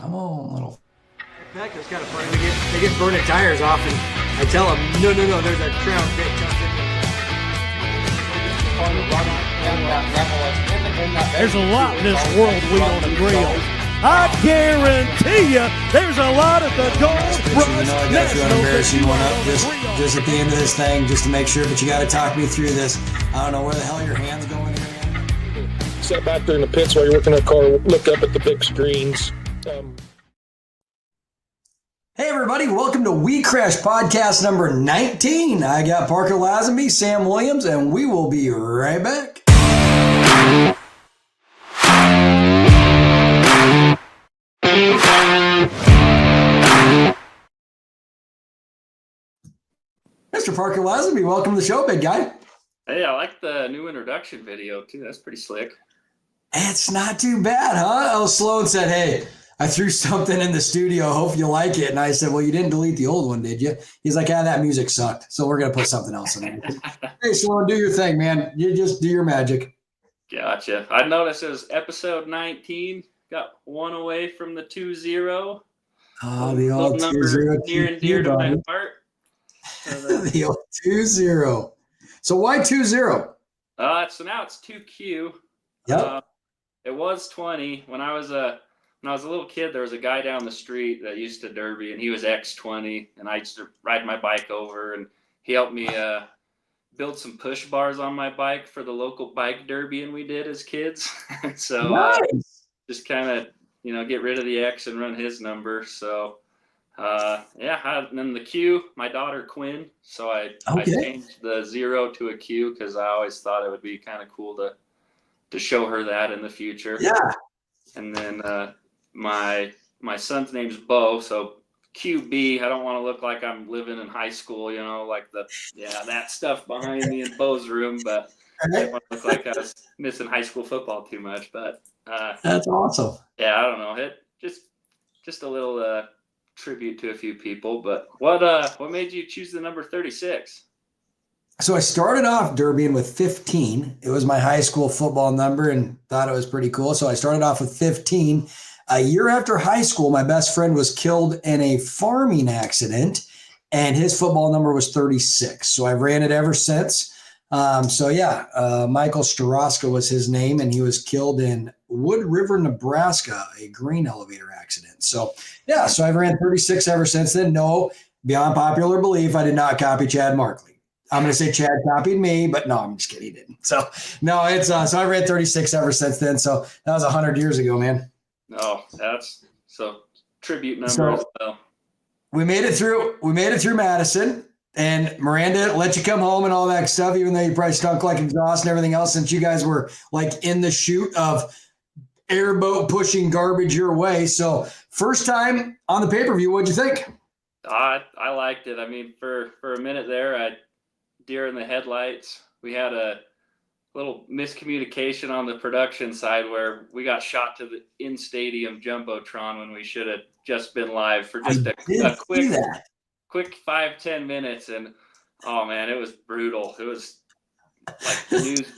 Come on, little. Heck, it's kind of funny. They get burning tires off, and I tell them, no, there's a crown bit tucked in there. There's a lot in this world we don't agree on. I guarantee you, there's a lot of the gold rush. I got to embarrass you one up just at the end of this thing, just to make sure. But you got to talk me through this. I don't know where the hell your hand's going here, man. Sit back there in the pits while you're working on the car. Look up at the big screens. Hey everybody, welcome to WeCrash Podcast number 19. I got Parker Lazenby, Sam Williams, and we will be right back. Mr. Parker Lazenby, welcome to the show, big guy. Hey, I like the new introduction video too. That's pretty slick. It's not too bad, huh? Oh, Sloan said, hey, I threw something in the studio. Hope you like it. And I said, well, you didn't delete the old one, did you? He's like, that music sucked. So we're going to put something else in there. Hey, Sloan, do your thing, man. You just do your magic. Gotcha. I noticed it was episode 19. Got one away from the 2-0. Oh, the old 2-0. Near and dear to my heart. The old 2-0. So why 2-0? So now it's 2Q. Yep. It was 20. When I was a little kid, there was a guy down the street that used to derby, and he was X20, and I used to ride my bike over, and he helped me build some push bars on my bike for the local bike derby, and we did as kids. So nice. Just kind of, get rid of the X and run his number. So, and then the Q, my daughter Quinn. So I changed the 0 to a Q because I always thought it would be kind of cool to show her that in the future. Yeah. And then my son's name's Bo, so QB. I don't want to look like I'm living in high school, like that stuff behind me in Bo's room, but I don't want to look like I was missing high school football too much. But that's awesome. Yeah, I don't know. It just a little tribute to a few people. But what made you choose the number 36? So I started off derbying with 15. It was my high school football number and thought it was pretty cool. So I started off with 15. A year after high school, my best friend was killed in a farming accident, and his football number was 36. So I've ran it ever since. Michael Staroska was his name, and he was killed in Wood River, Nebraska, a grain elevator accident. So I've ran 36 ever since then. No, beyond popular belief, I did not copy Chad Markley. I'm going to say Chad copied me, but no, I'm just kidding. He didn't. So no, it's so I ran 36 ever since then. So that was 100 years ago, man. Oh, that's so tribute number as well. We made it through Madison, and Miranda let you come home and all that stuff, even though you probably stunk like exhaust and everything else, since you guys were like in the chute of airboat pushing garbage your way. So first time on the pay-per-view, what'd you think? I liked it. I mean, for a minute there, deer in the headlights. We had a little miscommunication on the production side where we got shot to the in-stadium Jumbotron when we should have just been live for just a quick 5-10 minutes. And, oh, man, it was brutal. It was like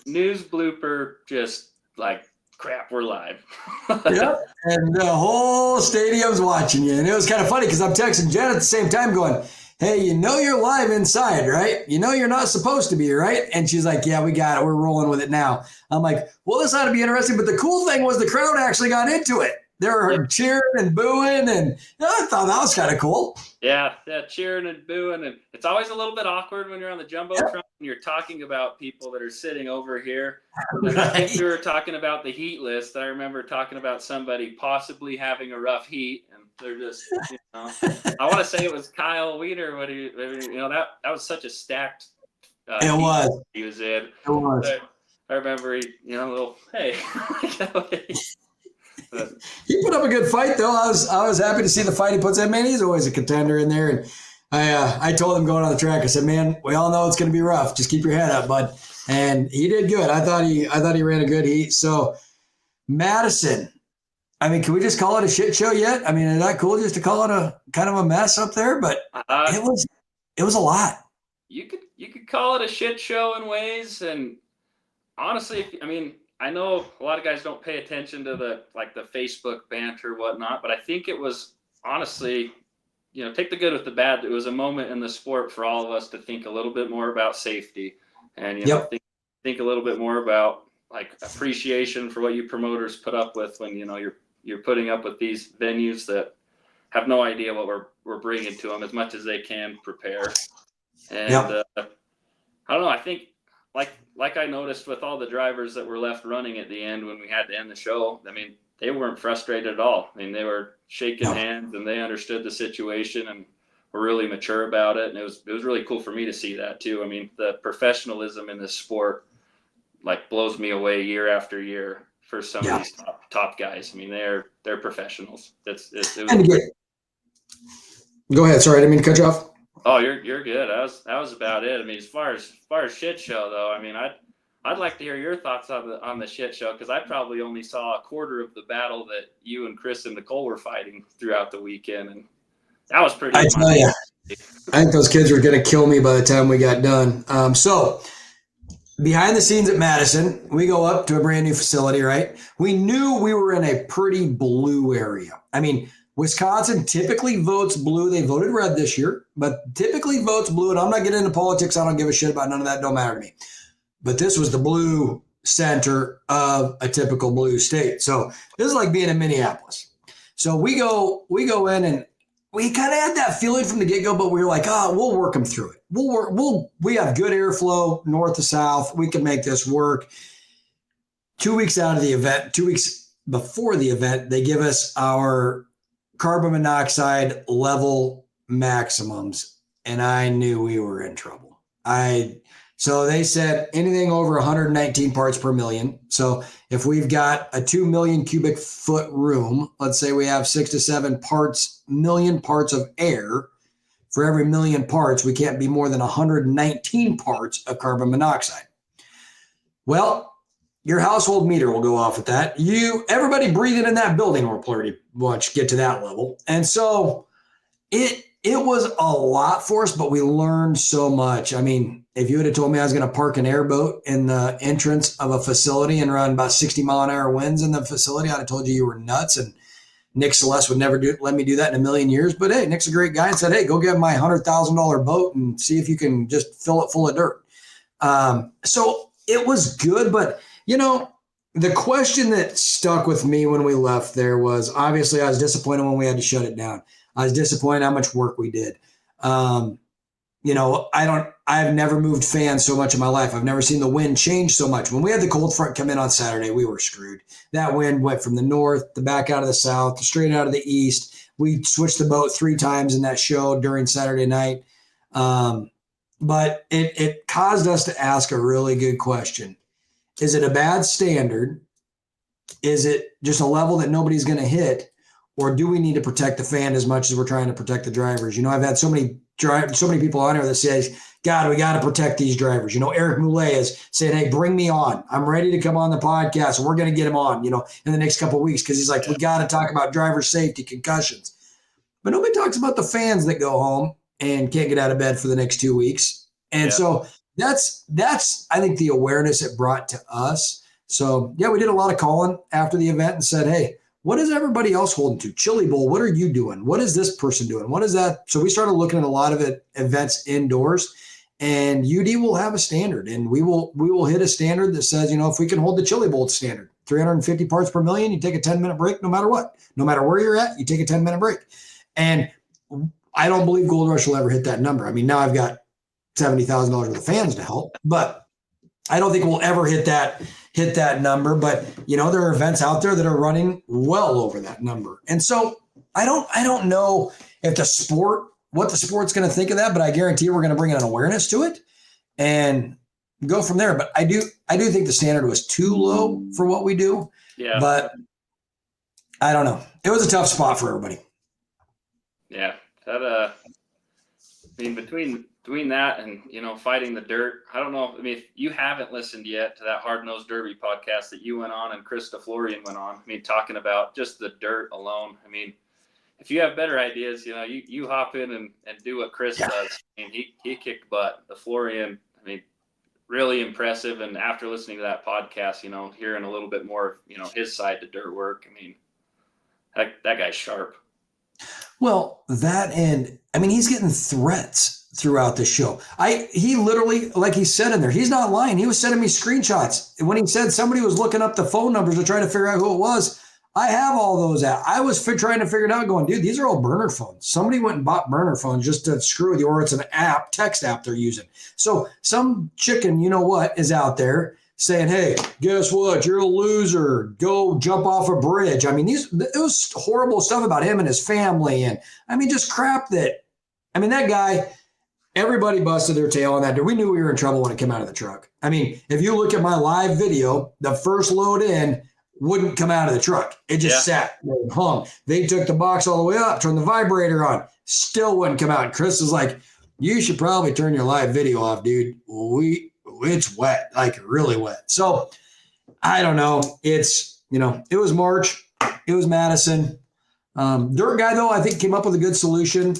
news blooper, just like, crap, we're live. Yep, and the whole stadium's watching you. And it was kind of funny because I'm texting Jen at the same time going, hey, you're live inside, right? You're not supposed to be, right? And she's like, yeah, we got it. We're rolling with it now. I'm like, well, this ought to be interesting. But the cool thing was the crowd actually got into it. They were cheering and booing, and I thought that was kind of cool. Yeah, cheering and booing. And it's always a little bit awkward when you're on the Jumbotron and you're talking about people that are sitting over here. Right. I think we were talking about the heat list. I remember talking about somebody possibly having a rough heat, and they're just, I want to say it was Kyle Weeder. That was such a stacked. It was. He was in. It was. I remember a little, hey. He put up a good fight, though. I was happy to see the fight he puts in. Man, he's always a contender in there. And I told him going on the track, I said, man, we all know it's going to be rough. Just keep your head up, bud. And he did good. I thought he ran a good heat. So Madison, I mean, can we just call it a shit show yet? I mean, is that cool just to call it a kind of a mess up there? But it was a lot. You could call it a shit show in ways. And honestly, I know a lot of guys don't pay attention to the Facebook banter, whatnot, but I think it was honestly, take the good with the bad. It was a moment in the sport for all of us to think a little bit more about safety, and Yep. think a little bit more about appreciation for what you promoters put up with when you're putting up with these venues that have no idea what we're bringing to them as much as they can prepare. And Yep. I don't know. I think like I noticed with all the drivers that were left running at the end when we had to end the show. I mean, they weren't frustrated at all. I mean, they were shaking hands and they understood the situation and were really mature about it. And it was really cool for me to see that too. I mean, the professionalism in this sport blows me away year after year for some of these top guys. I mean, they're professionals. It was Go ahead. Sorry, I didn't mean to cut you off. Oh, you're good. That was about it. I mean, as far as shit show though, I mean, I'd like to hear your thoughts on the shit show, because I probably only saw a quarter of the battle that you and Chris and Nicole were fighting throughout the weekend, and that was pretty. I tell you, I think those kids were going to kill me by the time we got done. So behind the scenes at Madison, we go up to a brand new facility, right? We knew we were in a pretty blue area. I mean, Wisconsin typically votes blue. They voted red this year, but typically votes blue. And I'm not getting into politics. I don't give a shit about none of that. Don't matter to me. But this was the blue center of a typical blue state. So this is like being in Minneapolis. So we go in, and we kind of had that feeling from the get-go, but we were like, we'll work them through it. We have good airflow north to south. We can make this work. 2 weeks out of the event, 2 weeks before the event, they give us our carbon monoxide level maximums, and I knew we were in trouble. So they said anything over 119 parts per million. So if we've got a 2 million cubic foot room, let's say we have 6 to 7 million parts of air. For every million parts, we can't be more than 119 parts of carbon monoxide. Well, your household meter will go off at that. Everybody breathing in that building will pretty much get to that level. And so it was a lot for us, but we learned so much. I mean, if you would have told me I was going to park an airboat in the entrance of a facility and run about 60 mile an hour winds in the facility, I'd have told you were nuts. And Nick Celeste would never let me do that in a million years. But hey, Nick's a great guy and said, hey, go get my $100,000 boat and see if you can just fill it full of dirt. So it was good, but the question that stuck with me when we left there was, obviously I was disappointed when we had to shut it down. I was disappointed how much work we did. I've never moved fans so much in my life. I've never seen the wind change so much. When we had the cold front come in on Saturday, we were screwed. That wind went from the north to back out of the south to straight out of the east. We switched the boat 3 times in that show during Saturday night. But it caused us to ask a really good question. Is it a bad standard? Is it just a level that nobody's going to hit? Or do we need to protect the fan as much as we're trying to protect the drivers? I've had so many people on here that says, God, we got to protect these drivers. Eric Moulet is saying, hey, bring me on. I'm ready to come on the podcast. We're going to get him on, in the next couple of weeks. Cause he's like, we got to talk about driver safety, concussions, but nobody talks about the fans that go home and can't get out of bed for the next 2 weeks. And so that's, I think, the awareness it brought to us. So yeah, we did a lot of calling after the event and said, hey, what is everybody else holding to? Chili Bowl, what are you doing? What is this person doing? What is that? So we started looking at a lot of events indoors, and UD will have a standard, and we will hit a standard that says, if we can hold the Chili Bowl standard, 350 parts per million, you take a 10-minute break no matter what. No matter where you're at, you take a 10-minute break. And I don't believe Gold Rush will ever hit that number. I mean, now I've got $70,000 worth of fans to help, but I don't think we'll ever hit that number. But there are events out there that are running well over that number. And so I don't know if what the sport's going to think of that, but I guarantee we're going to bring an awareness to it and go from there. But I do think the standard was too low for what we do. Yeah. But I don't know. It was a tough spot for everybody. Yeah. That between that and fighting the dirt, I don't know. I mean, if you haven't listened yet to that Hard Nosed Derby podcast that you went on and Chris DeFlorian went on, I mean, talking about just the dirt alone. I mean, if you have better ideas, you hop in and do what Chris does. I mean, he kicked butt. DeFlorian, I mean, really impressive. And after listening to that podcast, you know, hearing a little bit more, you know, his side to dirt work. I mean, that guy's sharp. Well, that, and I mean, he's getting threats throughout the show. He literally, like he said in there, he's not lying. He was sending me screenshots. And when he said somebody was looking up the phone numbers to try to figure out who it was, I have all those out. I was trying to figure it out going, dude, these are all burner phones. Somebody went and bought burner phones just to screw with you, or it's an app, text app they're using. So some chicken, you know what, is out there saying, hey, guess what? You're a loser. Go jump off a bridge. I mean, it was horrible stuff about him and his family. And I mean, just crap that, I mean, that guy, everybody busted their tail on that. We knew we were in trouble when it came out of the truck. I mean, if you look at my live video, the first load in wouldn't come out of the truck. It just sat and hung. They took the box all the way up, turned the vibrator on, still wouldn't come out. Chris is like, you should probably turn your live video off, dude. It's wet, like really wet. So I don't know. It's, you know, it was March. It was Madison. Dirt Guy, though, I think came up with a good solution.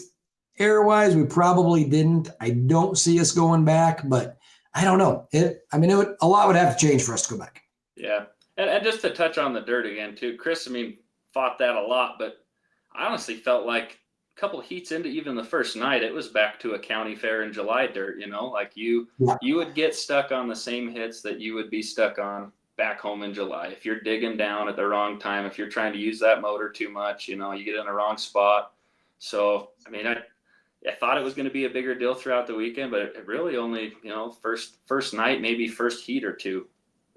Air-wise, we probably didn't. I don't see us going back, but I don't know. A lot would have to change for us to go back. Yeah. And just to touch on the dirt again, too, Chris, I mean, fought that a lot, but I honestly felt like a couple heats into even the first night, it was back to a county fair in July dirt, you know, like you would get stuck on the same hits that you would be stuck on back home in July. If you're digging down at the wrong time, if you're trying to use that motor too much, you know, you get in the wrong spot. So, I mean, I thought it was going to be a bigger deal throughout the weekend, but it really only, you know, first night, maybe first heat or two,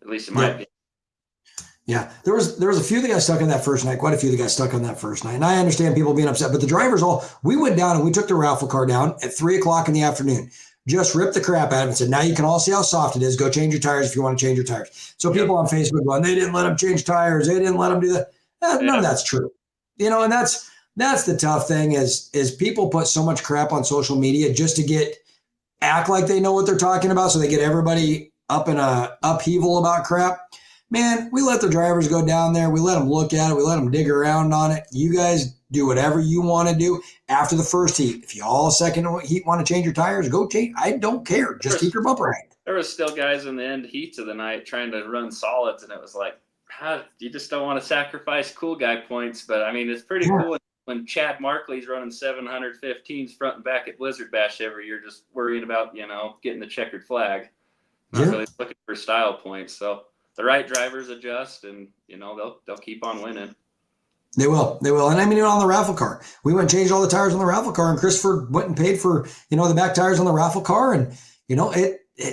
at least in my opinion. Yeah, there was a few that got stuck on that first night, quite a few that got stuck on that first night. And I understand people being upset, but the drivers we went down and we took the raffle car down at 3:00 in the afternoon, just ripped the crap out of it and said, now you can all see how soft it is. Go change your tires if you want to change your tires. So people on Facebook going, they didn't let them change tires. They didn't let them do that. None of that's true. You know, and that's the tough thing is people put so much crap on social media just to act like they know what they're talking about. So they get everybody up in a upheaval about crap. Man, we let the drivers go down there. We let them look at it. We let them dig around on it. You guys do whatever you want to do after the first heat. If you all second heat want to change your tires, go change. I don't care. Just keep your bumper right. There was still guys in the end heats of the night trying to run solids, and it was like, you just don't want to sacrifice cool guy points. But, I mean, it's pretty cool when Chad Markley's running 715s front and back at Blizzard Bash every year, just worrying about, you know, getting the checkered flag. Not really looking for style points. So the right drivers adjust, and, you know, they'll keep on winning. They will. And I mean, on the raffle car, we went and changed all the tires on the raffle car, and Christopher went and paid for, you know, the back tires on the raffle car. And, you know,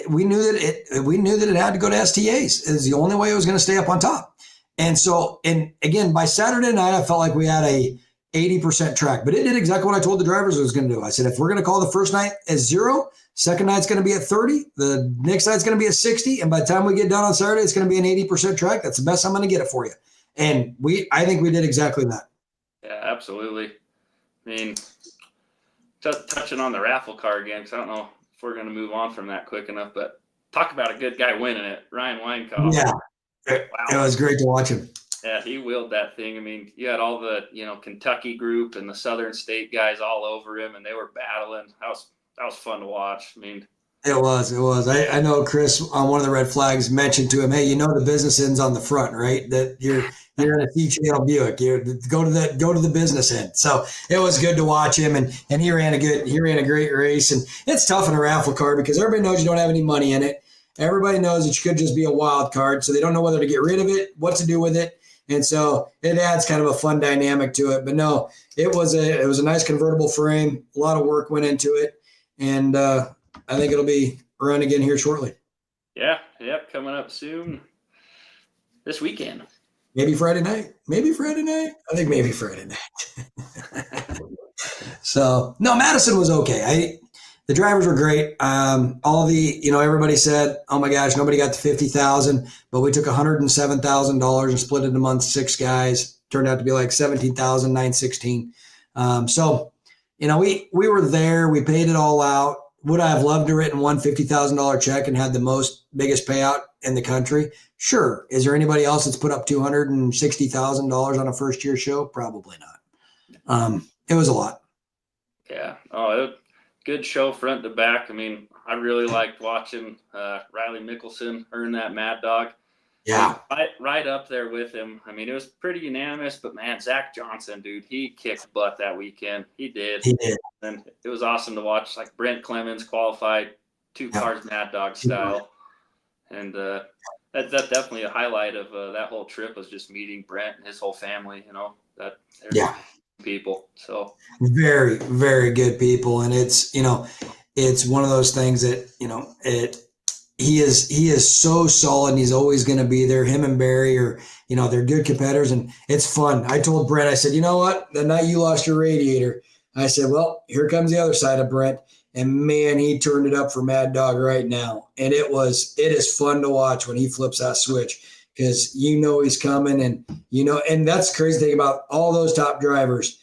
we knew that it had to go to STAs. It was the only way it was going to stay up on top. And so, and again, by Saturday night, I felt like we had a 80% track, but it did exactly what I told the drivers it was going to do. I said, if we're going to call the first night as 0, second night's going to be at 30, the next night's going to be at 60. And by the time we get done on Saturday, it's going to be an 80% track. That's the best I'm going to get it for you. And I think we did exactly that. Yeah, absolutely. I mean, touching on the raffle car again, because I don't know if we're going to move on from that quick enough, but talk about a good guy winning it, Ryan Weinkauf. Yeah, wow. It was great to watch him. Yeah, he wheeled that thing. I mean, you had all the, you know, Kentucky group and the Southern State guys all over him, and they were battling. That was fun to watch. I mean, it was. I know Chris on one of the red flags mentioned to him, hey, you know the business end's on the front, right? That you're in a C-channel Buick. You go to the business end. So it was good to watch him, and he ran a great race. And it's tough in a raffle car because everybody knows you don't have any money in it. Everybody knows that you could just be a wild card, so they don't know whether to get rid of it, what to do with it. And so it adds kind of a fun dynamic to it. But no, it was a nice convertible frame. A lot of work went into it. And I think it'll be run again here shortly. Yeah. Yep. Coming up soon this weekend. Maybe Friday night. I think maybe Friday night. So, no, Madison was okay. The drivers were great. Everybody said, oh my gosh, nobody got to 50,000, but we took $107,000 and split it among 6 guys. Turned out to be like 17,916. So, you know, we were there. We paid it all out. Would I have loved to written one $50,000 check and had the biggest payout in the country? Sure. Is there anybody else that's put up $260,000 on a first year show? Probably not. It was a lot. Yeah. Oh, good show front to back. I mean, I really liked watching Riley Mickelson earn that Mad Dog. Yeah. Right up there with him. I mean, it was pretty unanimous, but man, Zach Johnson, dude, he kicked butt that weekend. He did. He did. And it was awesome to watch. Like Brent Clemens qualified 2 cars Mad Dog style. And that's definitely a highlight of that whole trip, was just meeting Brent and his whole family, people. So very, very good people. And it's, it's one of those things that, he is so solid, and he's always going to be there. Him and Barry are, they're good competitors, and it's fun. I told Brent, I said, you know what? The night you lost your radiator, I said, well, here comes the other side of Brent. And man, he turned it up for Mad Dog right now. And it is fun to watch when he flips that switch, because he's coming, and and that's the crazy thing about all those top drivers.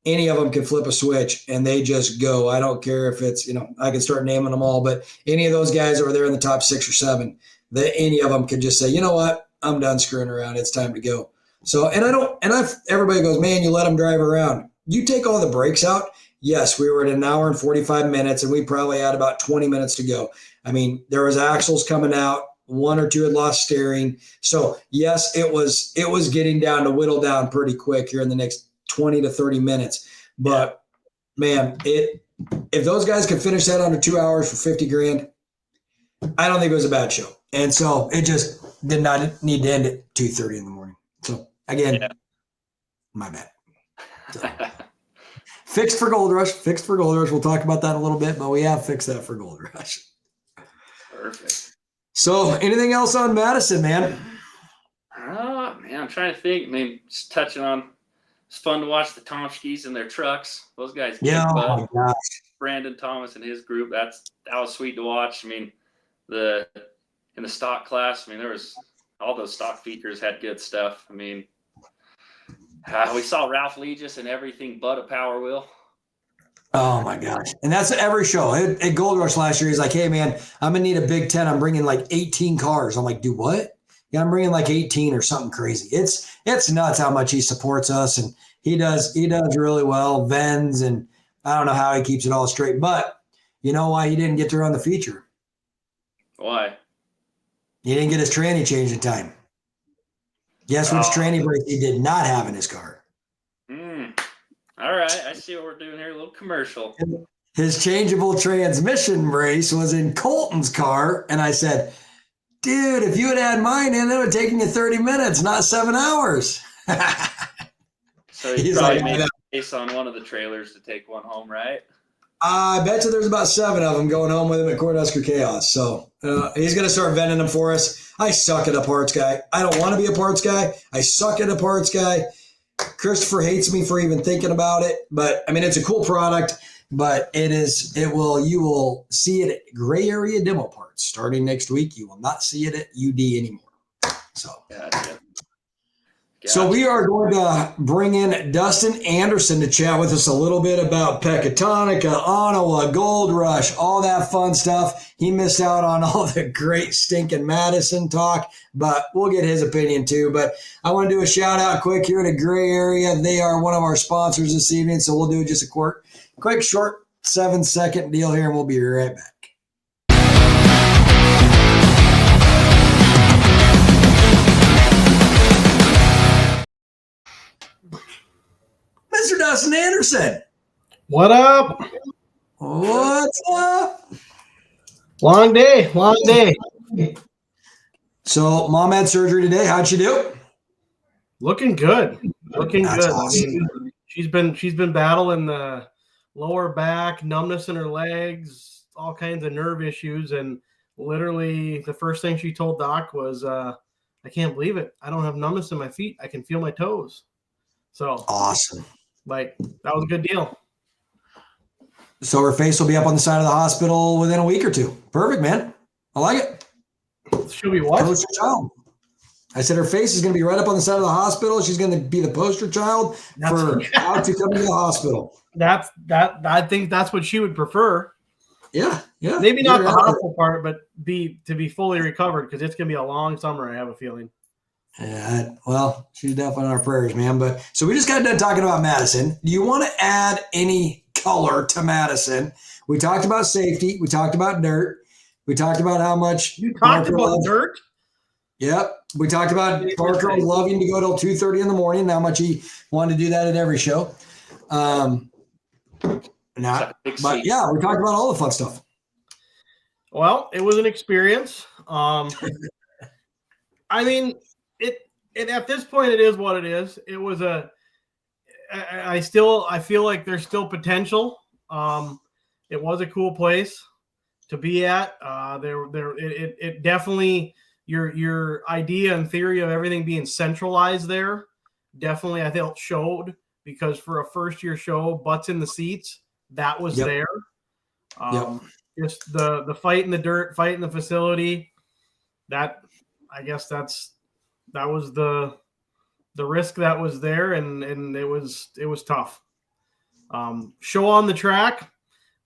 Any of them can flip a switch and they just go. I don't care if it's, I can start naming them all, but any of those guys over there in the top 6 or 7, any of them could just say, you know what, I'm done screwing around. It's time to go. So, everybody goes, man, you let them drive around. You take all the breaks out. Yes, we were at an hour and 45 minutes, and we probably had about 20 minutes to go. I mean, there was axles coming out. 1 or 2 had lost steering. So yes, it was getting down to whittle down pretty quick here in the next 20 to 30 minutes. But man, if those guys could finish that under 2 hours for $50,000, I don't think it was a bad show. And so it just did not need to end at 2:30 in the morning. So again, my bad. So, fixed for Gold Rush. We'll talk about that in a little bit, but we have fixed that for Gold Rush. Perfect. So anything else on Madison, man? Oh man, I'm trying to think. I mean, just touching on, it's fun to watch the Tomskis and their trucks. Those guys. Yeah. Oh my gosh. Brandon Thomas and his group. That was sweet to watch. I mean, in the stock class, I mean, there was all those stock features had good stuff. I mean, we saw Ralph Legis and everything but a Power Wheel. Oh my gosh. And that's every show. At Gold Rush last year, he's like, hey man, I'm gonna need a Big 10. I'm bringing like 18 cars. I'm like, do what? Yeah, I'm bringing like 18 or something crazy. It's nuts how much he supports us, and he does really well. Vens, and I don't know how he keeps it all straight, but you know why he didn't get to run the feature? Why? He didn't get his tranny changed in time. Guess which tranny brake he did not have in his car? All right, I see what we're doing here. A little commercial. His changeable transmission brace was in Colton's car, and I said, dude, if you had mine in, it would have taken you 30 minutes, not 7 hours. So he's probably made a case on one of the trailers to take one home, right? I bet you there's about 7 of them going home with him at Cornhusker Chaos. So he's going to start vending them for us. I suck at a parts guy. I don't want to be a parts guy. I suck at a parts guy. Christopher hates me for even thinking about it, but I mean, it's a cool product, but you will see it at Gray Area Demo Parts starting next week. You will not see it at UD anymore. So, Gotcha. So we are going to bring in Dustin Anderson to chat with us a little bit about Pecatonica, Ottawa, Gold Rush, all that fun stuff. He missed out on all the great stinking Madison talk, but we'll get his opinion too. But I want to do a shout out quick here to Gray Area. They are one of our sponsors this evening, so we'll do just a quick short 7-second deal here, and we'll be right back. Mr. Dustin Anderson. What up? What's up? Long day. So mom had surgery today. How'd she do? Looking good. That's good. awesome. I mean, she's been battling the lower back, numbness in her legs, all kinds of nerve issues, and literally the first thing she told Doc was, I can't believe it. I don't have numbness in my feet. I can feel my toes. So awesome. Like, that was a good deal. So her face will be up on the side of the hospital within a week or 2. Perfect, man. I like it. She'll be what? Poster child. I said her face is going to be right up on the side of the hospital. She's going to be the poster child for how to come to the hospital. I think that's what she would prefer. Yeah. Maybe not the hospital part, but to be fully recovered, because it's going to be a long summer, I have a feeling. Yeah, well, she's definitely in our prayers, man. But so we just got done talking about Madison. Do you want to add any color to Madison? We talked about safety. We talked about dirt. We talked about how much you talked about dirt. Yep. We talked about Parker was loving to go till 2:30 in the morning, and how much he wanted to do that at every show. But yeah, we talked about all the fun stuff. Well, it was an experience. I mean, it at this point, it is what it is. It was I feel like there's still potential. It was a cool place to be at. It definitely, your idea and theory of everything being centralized there definitely, I think, showed, because for a first year show, butts in the seats, that was there. Just the fight in the dirt, fight in the facility. That, I guess that was the risk that was there, and it was tough. Show on the track.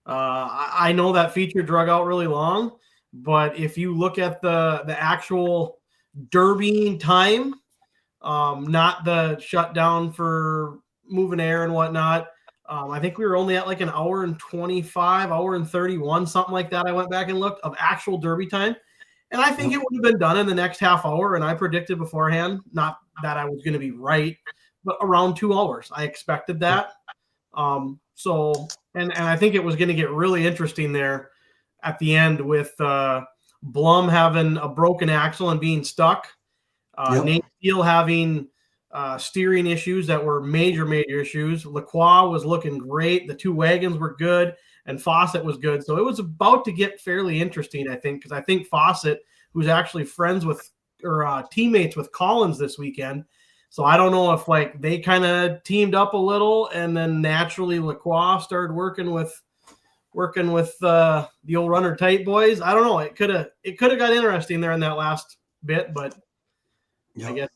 I know that feature drug out really long, but if you look at the actual derbying time, not the shutdown for moving air and whatnot, I think we were only at like an hour and 25, hour and 31, something like that. I went back and looked of actual derby time. And I think it would have been done in the next half hour. And I predicted beforehand, not that I was going to be right, but around 2 hours. I expected that. So I think it was going to get really interesting there at the end with Blum having a broken axle and being stuck. Nate Steele having steering issues that were major issues. Lacroix was looking great. The two wagons were good, and Fawcett was good. So it was about to get fairly interesting, I think, because I think Fawcett, who's actually friends with or teammates with Collins this weekend. So I don't know if like they kind of teamed up a little, and then naturally Lacroix started working with the old runner tight boys. I don't know. It could have got interesting there in that last bit, but I guess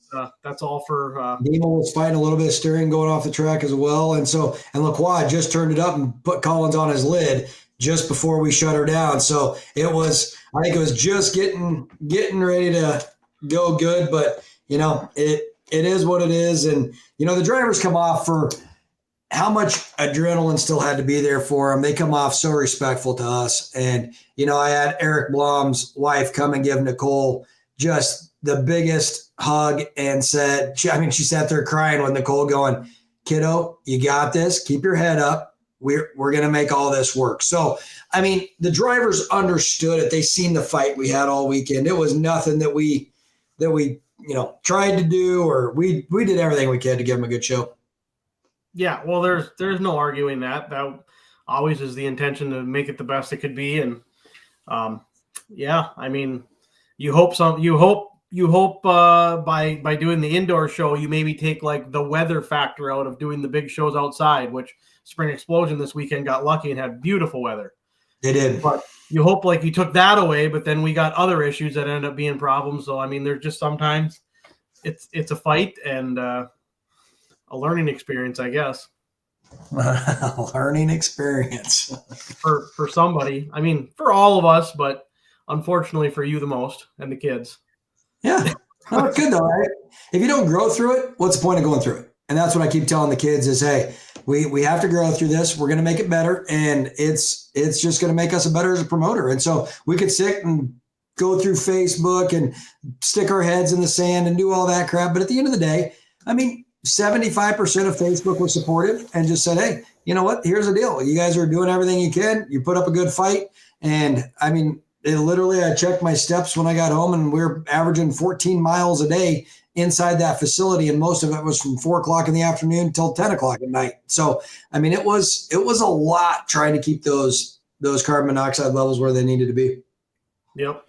that's all for Demo was fighting a little bit of steering going off the track as well. And Lacroix just turned it up and put Collins on his lid just before we shut her down. So I think it was just getting ready to go good, but it is what it is. And, the drivers come off for how much adrenaline still had to be there for them. They come off so respectful to us. And, I had Eric Blum's wife come and give Nicole just the biggest hug and said, she sat there crying with Nicole going, "Kiddo, you got this. Keep your head up. We're going to make all this work." So, the drivers understood it. They seen the fight we had all weekend. It was nothing that we tried to do, or we did everything we could to give them a good show. Yeah, well, there's no arguing that. That always is the intention to make it the best it could be. And you hope by doing the indoor show, you maybe take like the weather factor out of doing the big shows outside, which Spring Explosion this weekend got lucky and had beautiful weather. They did. But you hope like you took that away, but then we got other issues that ended up being problems. So, there's just sometimes it's a fight and a learning experience, I guess. Learning experience. For somebody. For all of us, but unfortunately for you the most and the kids. Yeah. No, it's good though, right? If you don't grow through it, what's the point of going through it? And that's what I keep telling the kids is, hey, we have to grow through this. We're going to make it better. And it's just going to make us a better as a promoter. And so we could sit and go through Facebook and stick our heads in the sand and do all that crap. But at the end of the day, 75% of Facebook was supportive and just said, hey, you know what? Here's the deal. You guys are doing everything you can. You put up a good fight. And I checked my steps when I got home, and we were averaging 14 miles a day inside that facility. And most of it was from 4:00 in the afternoon till 10:00 at night. So, it was a lot trying to keep those carbon monoxide levels where they needed to be. Yep.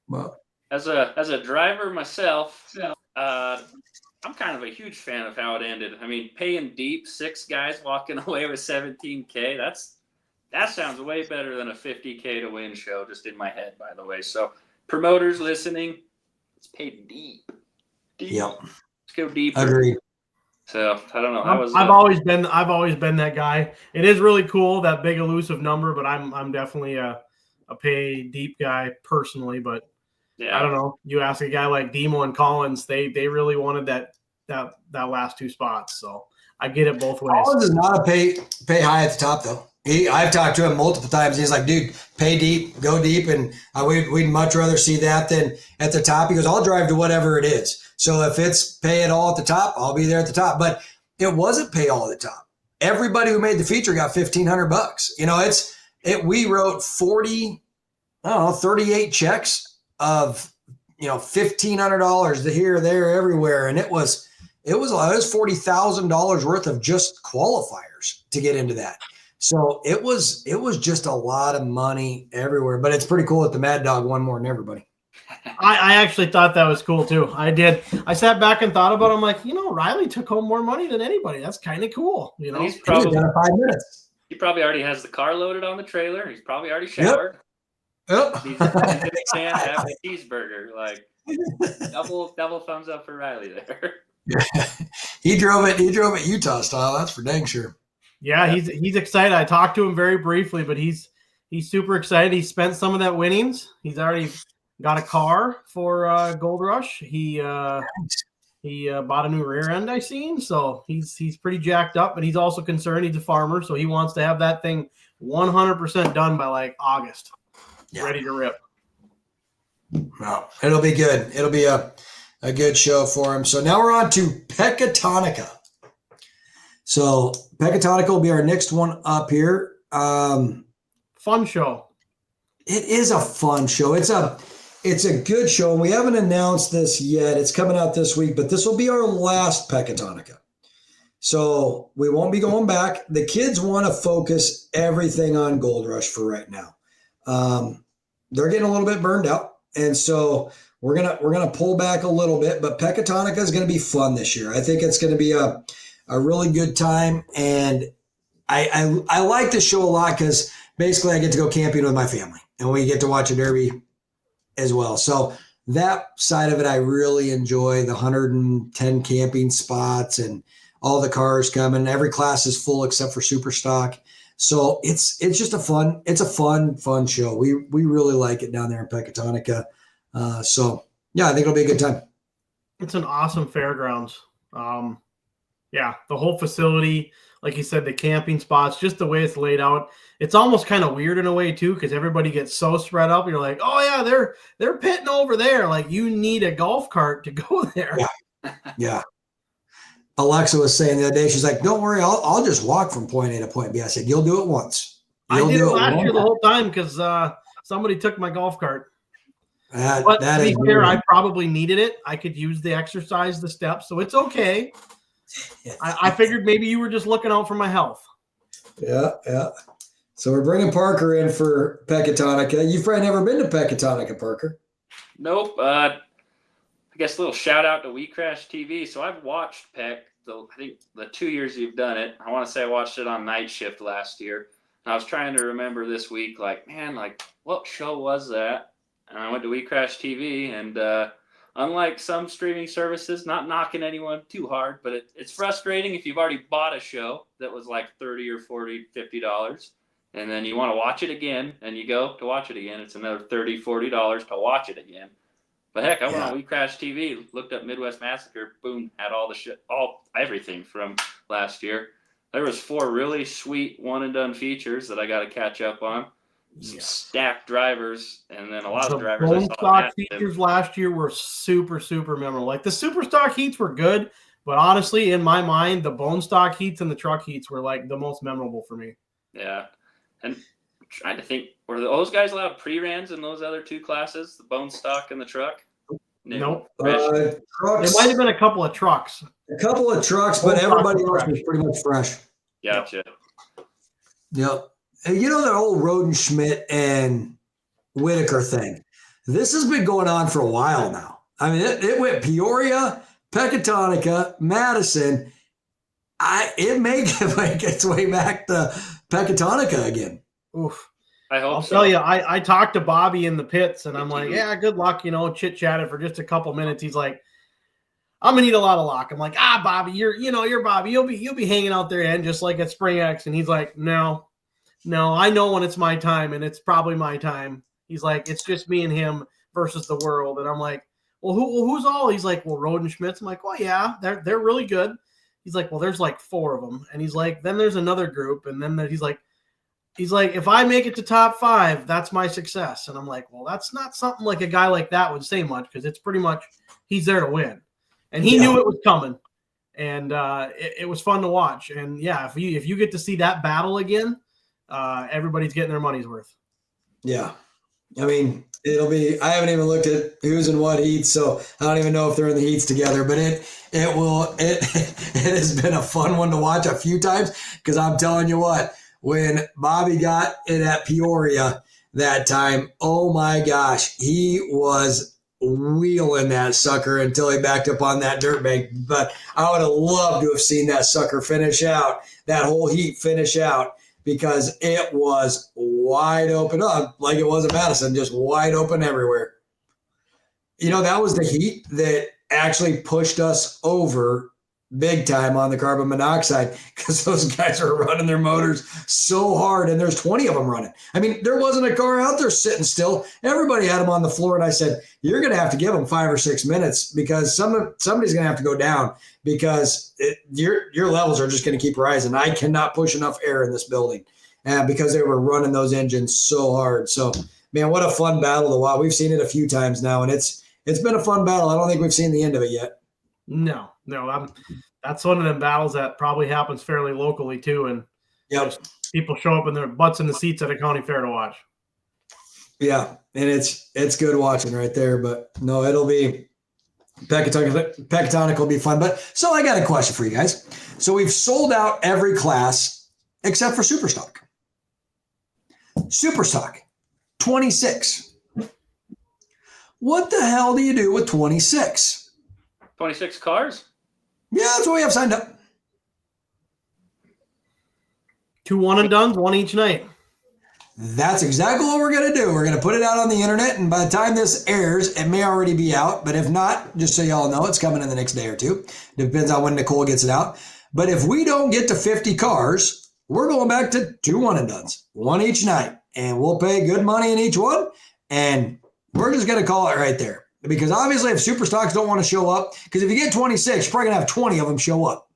Well, as a driver myself, I'm kind of a huge fan of how it ended. Paying deep, 6 guys walking away with $17K. That sounds way better than a $50K to win show, just in my head, by the way. So promoters listening, let's pay deep. Yep. Let's go deeper. Agreed. So I don't know. I've always been that guy. It is really cool, that big elusive number, but I'm definitely a pay deep guy personally. But yeah, I don't know. You ask a guy like Demo and Collins, they really wanted that last 2 spots. So I get it both ways. Collins is not a pay high at the top though. I've talked to him multiple times. He's like, dude, pay deep, go deep. And we'd much rather see that than at the top. He goes, I'll drive to whatever it is. So if it's pay it all at the top, I'll be there at the top. But it wasn't pay all at the top. Everybody who made the feature got $1,500. We wrote 38 checks of, $1,500 to here, there, everywhere. And it was $40,000 worth of just qualifiers to get into that. So it was just a lot of money everywhere, but it's pretty cool that the Mad Dog won more than everybody. I actually thought that was cool too. I did. I sat back and thought about it. I'm like, Riley took home more money than anybody. That's kind of cool. He's probably done in 5 minutes. He probably already has the car loaded on the trailer. He's probably already showered. Yep. He's having a cheeseburger. Like double thumbs up for Riley there. Yeah. He drove it Utah style. That's for dang sure. Yeah, he's excited. I talked to him very briefly, but he's super excited. He spent some of that winnings. He's already got a car for Gold Rush. He bought a new rear end, I seen. So he's pretty jacked up, but he's also concerned. He's a farmer, so he wants to have that thing 100% done by like August. Yeah. Ready to rip. Well, it'll be good. It'll be a good show for him. So now we're on to Pecatonica. So Pecatonica will be our next one up here. Fun show. It is a fun show. It's a good show. And we haven't announced this yet. It's coming out this week, but this will be our last Pecatonica. So we won't be going back. The kids want to focus everything on Gold Rush for right now. They're getting a little bit burned out. And so we're gonna pull back a little bit, but Pecatonica is going to be fun this year. I think it's going to be a really good time. And I like this show a lot because basically I get to go camping with my family and we get to watch a derby as well. So that side of it, I really enjoy the 110 camping spots and all the cars coming. Every class is full except for super stock. So it's just a fun show. We really like it down there in Pecatonica. So yeah, I think it'll be a good time. It's an awesome fairgrounds. Yeah, the whole facility, like you said, the camping spots, just the way it's laid out. It's almost kind of weird in a way too, because everybody gets so spread up. You're like, oh yeah, they're pitting over there. Like you need a golf cart to go there. Yeah. Alexa was saying the other day, she's like, don't worry, I'll just walk from point A to point B. I said, you'll do it once. I did it last year the whole time because somebody took my golf cart. But to be fair, I probably needed it. I could use the exercise, the steps, so it's okay. I figured maybe you were just looking out for my health. Yeah. So we're bringing Parker in for Pecatonica. You've probably never been to Pecatonica, Parker. Nope. I guess a little shout out to WeCrash TV. So I've watched Peck. I think the 2 years you've done it. I want to say I watched it on night shift last year. And I was trying to remember this week, what show was that? And I went to WeCrash TV, and unlike some streaming services, not knocking anyone too hard, but it's frustrating if you've already bought a show that was like $30 or $40, $50, and then you want to watch it again, and you go to watch it again. It's another $30, $40 to watch it again. But heck, I went on WeCrash TV, looked up Midwest Massacre, boom, had all the shit, everything from last year. There was 4 really sweet one and done features that I got to catch up on. Some stacked drivers, and then a lot of drivers. Bone stock features last year were super, super memorable. Like the super stock heats were good, but honestly, in my mind, the bone stock heats and the truck heats were like the most memorable for me. Yeah, and I'm trying to think, were those guys allowed pre-rans in those other 2 classes, the bone stock and the truck? Nope. Trucks. There might have been a couple of trucks. But everybody else was pretty much fresh. Gotcha. Yep. You know that old Rodenschmidt and Whitaker thing? This has been going on for a while now. I mean, it went Peoria, Pecatonica, Madison. It may make its way back to Pecatonica again. Oof. I'll tell you, I talked to Bobby in the pits, and I'm like, yeah, good luck. Chit-chatted for just a couple minutes. He's like, I'm gonna need a lot of luck. I'm like, Bobby, you're Bobby. You'll be hanging out there and just like at Spring X. And he's like, No, I know when it's my time, and it's probably my time. He's like, it's just me and him versus the world. And I'm like, well, who's all? He's like, well, Rodenschmidt's. I'm like, well, yeah, they're really good. He's like, well, there's like 4 of them. And he's like, then there's another group. And then he's like, he's like, if I make it to top 5, that's my success. And I'm like, well, that's not something like a guy like that would say much, because it's pretty much he's there to win. And he knew it was coming. And it was fun to watch. And yeah, if you get to see that battle again, everybody's getting their money's worth. Yeah. I mean, I haven't even looked at who's in what heats, so I don't even know if they're in the heats together, but it has been a fun one to watch a few times, because I'm telling you what, when Bobby got it at Peoria that time, oh my gosh, he was wheeling that sucker until he backed up on that dirt bank. But I would have loved to have seen that sucker finish out, that whole heat finish out, because it was wide open up like it was at Madison, just wide open everywhere. You know, that was the heat that actually pushed us over big time on the carbon monoxide, because those guys are running their motors so hard, and there's 20 of them running. I mean, there wasn't a car out there sitting still. Everybody had them on the floor, and I said, you're going to have to give them 5 or 6 minutes, because somebody's going to have to go down, because your levels are just going to keep rising. I cannot push enough air in this building, because they were running those engines so hard. So, man, what a fun battle to watch. We've seen it a few times now, and it's been a fun battle. I don't think we've seen the end of it yet. No, that's one of them battles that probably happens fairly locally too, and people show up in their butts in the seats at a county fair to watch. Yeah, and it's good watching right there. But no, it'll be Pecatonic will be fun. But so I got a question for you guys. So we've sold out every class except for Superstock. Superstock, 26. What the hell do you do with 26? 26 cars? Yeah, that's what we have signed up. 2 one and dones, one each night. That's exactly what we're going to do. We're going to put it out on the internet, and by the time this airs, it may already be out. But if not, just so y'all know, it's coming in the next day or two. Depends on when Nicole gets it out. But if we don't get to 50 cars, we're going back to 2 one and dones, one each night. And we'll pay good money in each one. And we're just going to call it right there. Because obviously if Superstocks don't want to show up, because if you get 26, you're probably going to have 20 of them show up.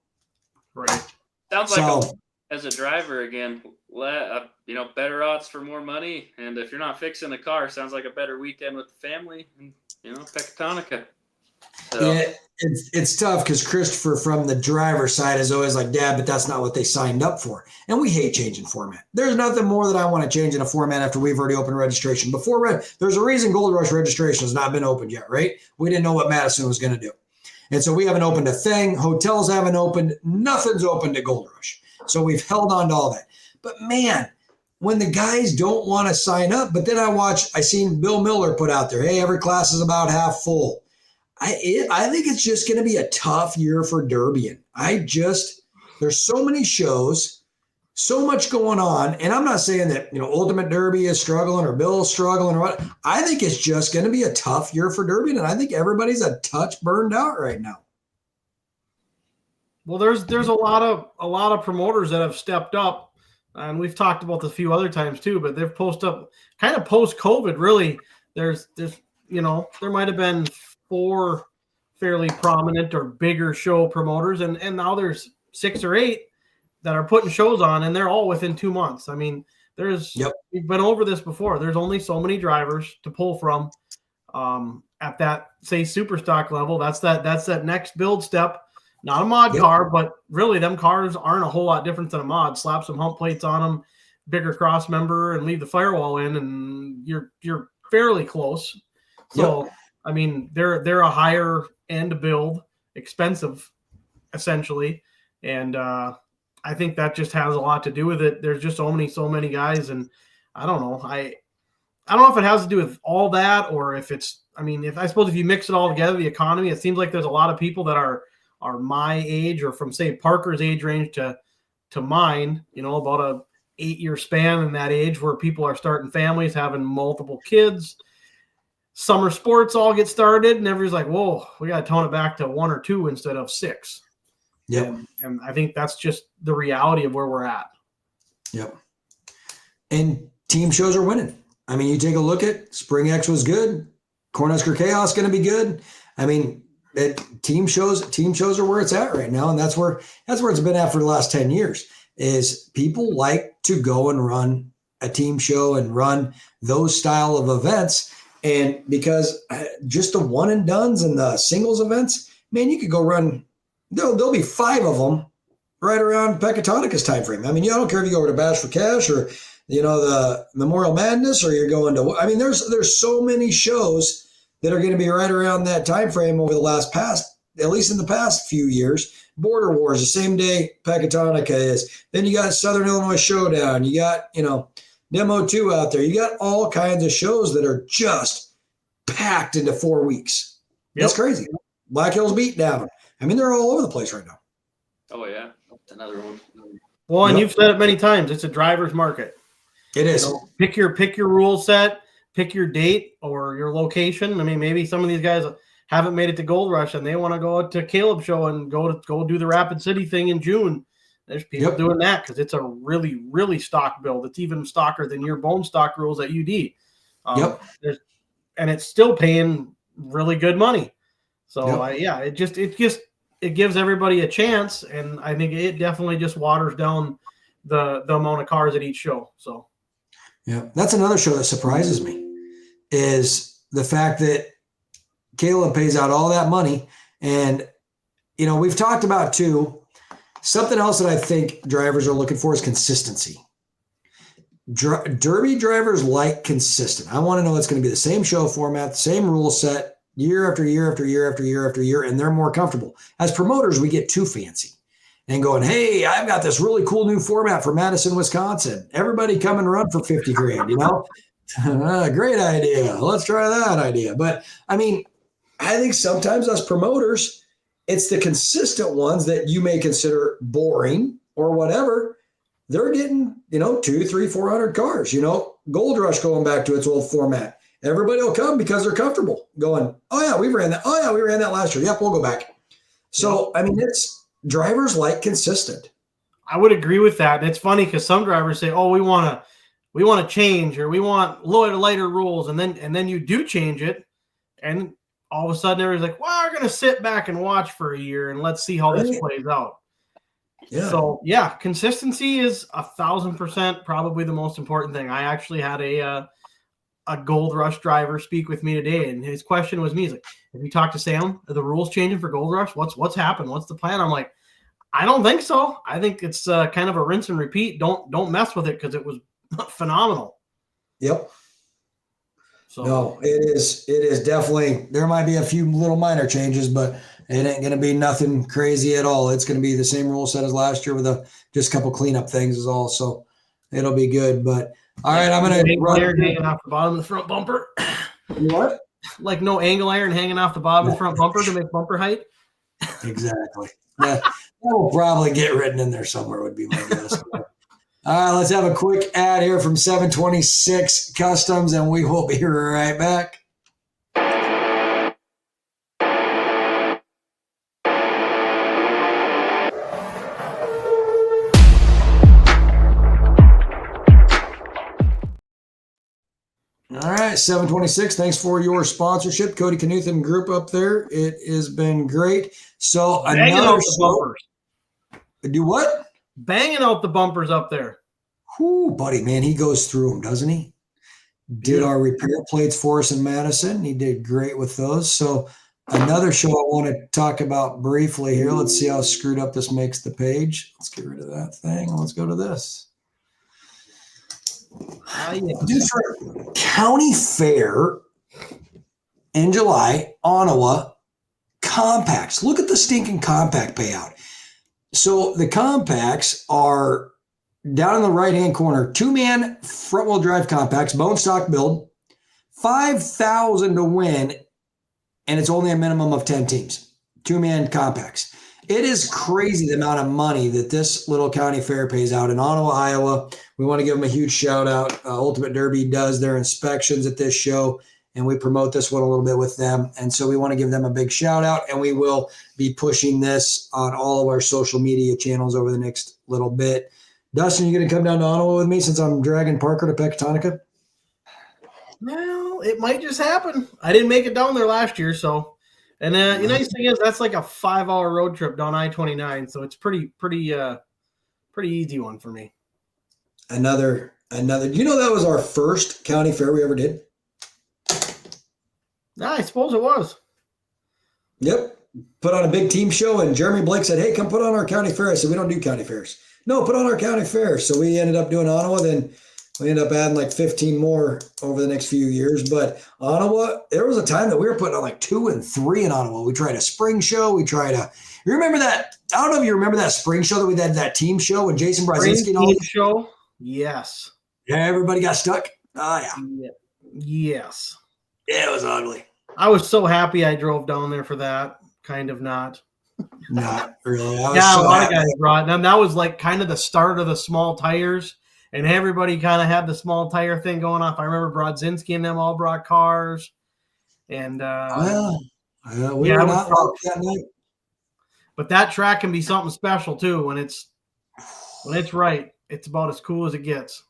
Right. Sounds like as a driver, again, better odds for more money. And if you're not fixing the car, sounds like a better weekend with the family and, Pecatonica. So. Yeah, it's tough, because Christopher from the driver's side is always like, Dad, but that's not what they signed up for. And we hate changing format. There's nothing more that I want to change in a format after we've already opened registration. There's a reason Gold Rush registration has not been opened yet, right? We didn't know what Madison was going to do. And so we haven't opened a thing. Hotels haven't opened. Nothing's opened at Gold Rush. So we've held on to all that. But man, when the guys don't want to sign up, but then I seen Bill Miller put out there, hey, every class is about half full. I think it's just going to be a tough year for Derbian. There's so many shows, so much going on. And I'm not saying that, Ultimate Derby is struggling or Bill's struggling or what. I think it's just going to be a tough year for Derbian. And I think everybody's a touch burned out right now. Well, there's a lot of promoters that have stepped up, and we've talked about this a few other times too, but they've posted up kind of post-COVID, really. There's there might have been 4 fairly prominent or bigger show promoters, and now there's 6 or 8 that are putting shows on, and they're all within 2 months. I mean, we've been over this before. There's only so many drivers to pull from at that, say, Superstock level. That's that next build step. Not a mod car, but really them cars aren't a whole lot different than a mod. Slap some hump plates on them, bigger cross member, and leave the firewall in, and you're fairly close. So, I mean, they're a higher end build, expensive, essentially, and I think that just has a lot to do with it. There's just so many guys, and I don't know. I don't know if it has to do with all that, or if it's. I mean, if you mix it all together, the economy, it seems like there's a lot of people that are my age, or from, say, Parker's age range to mine, about a 8-year span in that age, where people are starting families, having multiple kids. Summer sports all get started, and everybody's like, whoa, we got to tone it back to 1 or 2 instead of 6. Yep. And I think that's just the reality of where we're at. Yep. And team shows are winning. I mean, you take a look at Spring X was good. Cornhusker Chaos going to be good. I mean, team shows are where it's at right now, and that's where it's been at for the last 10 years. is people like to go and run a team show and run those style of events. And because just the one and dones and the singles events, man, you could go run, there'll be 5 of them right around Pecatonicus time frame. I mean, I don't care if you go over to Bash for Cash or, the Memorial Madness, or you're going to, I mean, there's so many shows that are going to be right around that time frame over the at least in the past few years. Border Wars, the same day Pecatonica is. Then you got Southern Illinois Showdown. You got, Demo 2 out there. You got all kinds of shows that are just packed into 4 weeks. Yep. That's crazy. Black Hills Beatdown. I mean, they're all over the place right now. Oh, yeah. That's another one. Well, and you've said it many times. It's a driver's market. It is. Pick your rule set, pick your date or your location. I mean, maybe some of these guys haven't made it to Gold Rush and they want to go to Caleb show and go do the Rapid City thing in June. There's people doing that because it's a really, really stock build. It's even stocker than your bone stock rules at UD. And it's still paying really good money. So it gives everybody a chance, and I think it definitely just waters down the amount of cars at each show. So that's another show that surprises me is the fact that Caleb pays out all that money. And we've talked about too, something else that I think drivers are looking for is consistency. Derby drivers like consistent. I want to know it's going to be the same show format, the same rule set year after year after year after year after year, and they're more comfortable. As promoters, we get too fancy and going, hey, I've got this really cool new format for Madison, Wisconsin. Everybody come and run for 50 grand, Great idea. Let's try that idea. But I mean, I think sometimes us promoters, it's the consistent ones that you may consider boring or whatever. They're getting, 200, 300, 400 cars, Gold Rush going back to its old format. Everybody will come because they're comfortable going, oh yeah, we ran that. Oh yeah, we ran that last year. Yep, we'll go back. So, I mean, it's drivers like consistent. I would agree with that. And it's funny because some drivers say, oh, we want to change, or we want lighter rules. And then you do change it. And all of a sudden everybody's like, well, we're going to sit back and watch for a year and let's see how this plays out. Yeah. So consistency is 1,000% probably the most important thing. I actually had a Gold Rush driver speak with me today, and his question was me. He's like, have you talked to Sam? Are the rules changing for Gold Rush? What's happened? What's the plan? I'm like, I don't think so. I think it's kind of a rinse and repeat. Don't mess with it because it was phenomenal. Yep. So no, it is definitely, there might be a few little minor changes, but it ain't going to be nothing crazy at all. It's going to be the same rule set as last year with just a couple cleanup things is all. So it'll be good. But all right, I'm going to run. Hanging off the bottom of the front bumper. What? Like no angle iron hanging off the bottom of the front bumper to make bumper height. Exactly. That will probably get written in there somewhere would be my guess. All right, let's have a quick ad here from 726 Customs, and we will be right back. All right, 726, thanks for your sponsorship. Cody Knuth and group up there. It has been great. So another bumpers. Do what? Banging out the bumpers up there. Whoo, buddy, man, he goes through them, doesn't he? Did our repair plates for us in Madison. He did great with those. So another show I want to talk about briefly here. Let's see how screwed up this makes the page. Let's get rid of that thing. Let's go to this. For County Fair in July, Ottawa, compacts. Look at the stinking compact payout. So the compacts are down in the right-hand corner, 2-man front-wheel drive compacts, bone stock build, $5,000 to win, and it's only a minimum of 10 teams. 2-man compacts. It is crazy the amount of money that this little county fair pays out in Ottawa, Iowa. We want to give them a huge shout out. Ultimate Derby does their inspections at this show, and we promote this one a little bit with them. And so we want to give them a big shout out, and we will be pushing this on all of our social media channels over the next little bit. Dustin, you going to come down to Ottawa with me since I'm dragging Parker to Pecatonica? Well, it might just happen. I didn't make it down there last year, so. And the nice thing is that's like a 5-hour road trip down I-29, so it's pretty pretty easy one for me. Another. You know, that was our first county fair we ever did. I suppose it was. Yep. Put on a big team show, and Jeremy Blake said, "Hey, come put on our county fair." I said, "We don't do county fairs." "No, put on our county fair." So we ended up doing Ottawa. Then we ended up adding like 15 more over the next few years. But Ottawa, there was a time that we were putting on like 2 and 3 in Ottawa. We tried a spring show. You remember that? I don't know if you remember that spring show that we had, that team show with Jason Brzezinski and all. Team show? Yes. Yeah, everybody got stuck. Oh, yeah. Yes. Yeah, it was ugly. I was so happy I drove down there for that. Kind of not. Not really. A lot of guys brought them. That was like kind of the start of the small tires, and everybody kind of had the small tire thing going off. I remember Brodzinski and them all brought cars, and we were not out that night. But that track can be something special too when it's right. It's about as cool as it gets.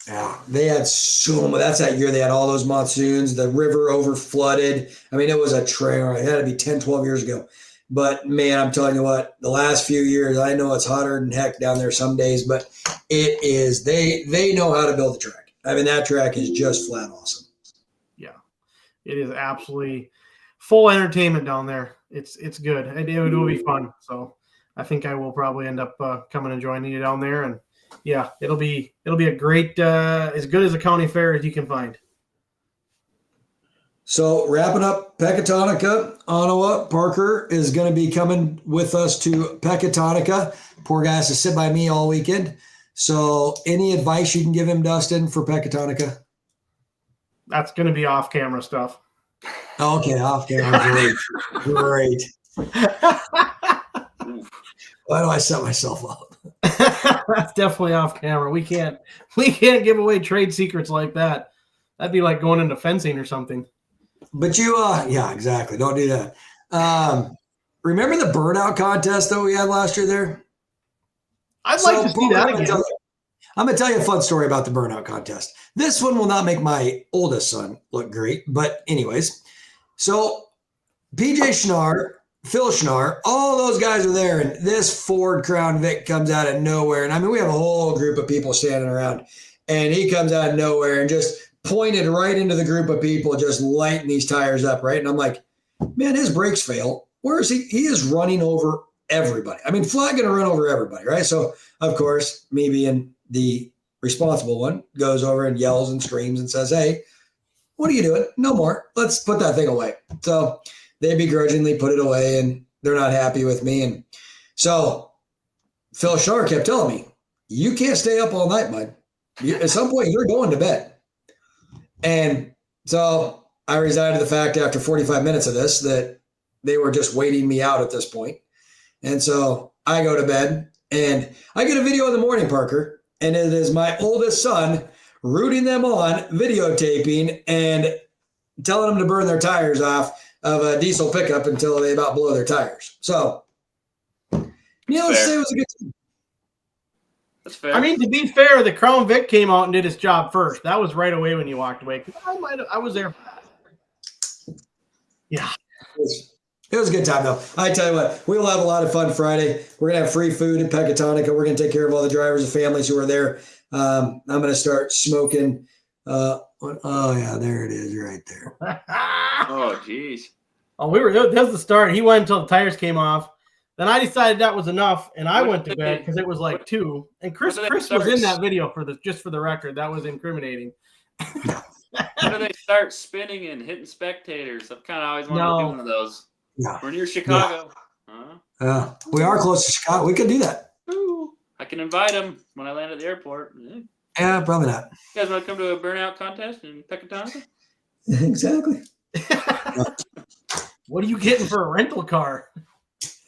Yeah, they had so much. That's that year they had all those monsoons. The river over flooded. I mean, it was a trailer. It had to be 10, 12 years ago. But, man, I'm telling you what, the last few years, I know it's hotter than heck down there some days, but it is. They know how to build a track. I mean, that track is just flat awesome. Yeah, it is absolutely full entertainment down there. It's good. It will be fun. So I think I will probably end up coming and joining you down there. And, yeah, it'll be a great, as good as a county fair as you can find. So wrapping up Pecatonica, Ottawa, Parker is going to be coming with us to Pecatonica. Poor guy has to sit by me all weekend. So any advice you can give him, Dustin, for Pecatonica? That's going to be off-camera stuff. Okay, off-camera. Great. Why do I set myself up? That's definitely off-camera. We can't give away trade secrets like that. That'd be like going into fencing or something. But yeah, exactly. Don't do that. Remember the burnout contest that we had last year there? I'd like to see that again. I'm going to tell you a fun story about the burnout contest. This one will not make my oldest son look great. But anyways, so PJ Schnarr, Phil Schnarr, all those guys are there. And this Ford Crown Vic comes out of nowhere. And I mean, we have a whole group of people standing around. And he comes out of nowhere and just pointed right into the group of people, just lighting these tires up, right? And I'm like, man, his brakes fail. Where is he? He is running over everybody. I mean, flat going to run over everybody, right? So, of course, me being the responsible one, goes over and yells and screams and says, "Hey, what are you doing? No more. Let's put that thing away." So they begrudgingly put it away, and they're not happy with me. And so Phil Schnarr kept telling me, "You can't stay up all night, bud. At some point, you're going to bed." And so I resigned to the fact after 45 minutes of this that they were just waiting me out at this point. And so I go to bed and I get a video in the morning, Parker, and it is my oldest son rooting them on, videotaping, and telling them to burn their tires off of a diesel pickup until they about blow their tires. So, let's say it was a good time. That's fair. I mean, to be fair, the Crown Vic came out and did his job first. That was right away when you walked away. I was there for that. Yeah. It was a good time, though. I tell you what, we will have a lot of fun Friday. We're going to have free food at Pecatonica. We're going to take care of all the drivers and families who are there. I'm going to start smoking. Oh, yeah, there it is right there. Oh, geez. Oh, that was the start. He went until the tires came off. Then I decided that was enough, and I went to bed because it was like 2. And Chris was in that video just for the record. That was incriminating. When do they start spinning and hitting spectators? I've kind of always wanted to do one of those. Yeah. We're near Chicago. Yeah. We are close to Chicago. We could do that. Ooh, I can invite them when I land at the airport. Yeah, probably not. You guys want to come to a burnout contest in Pecatonica? Exactly. What are you getting for a rental car?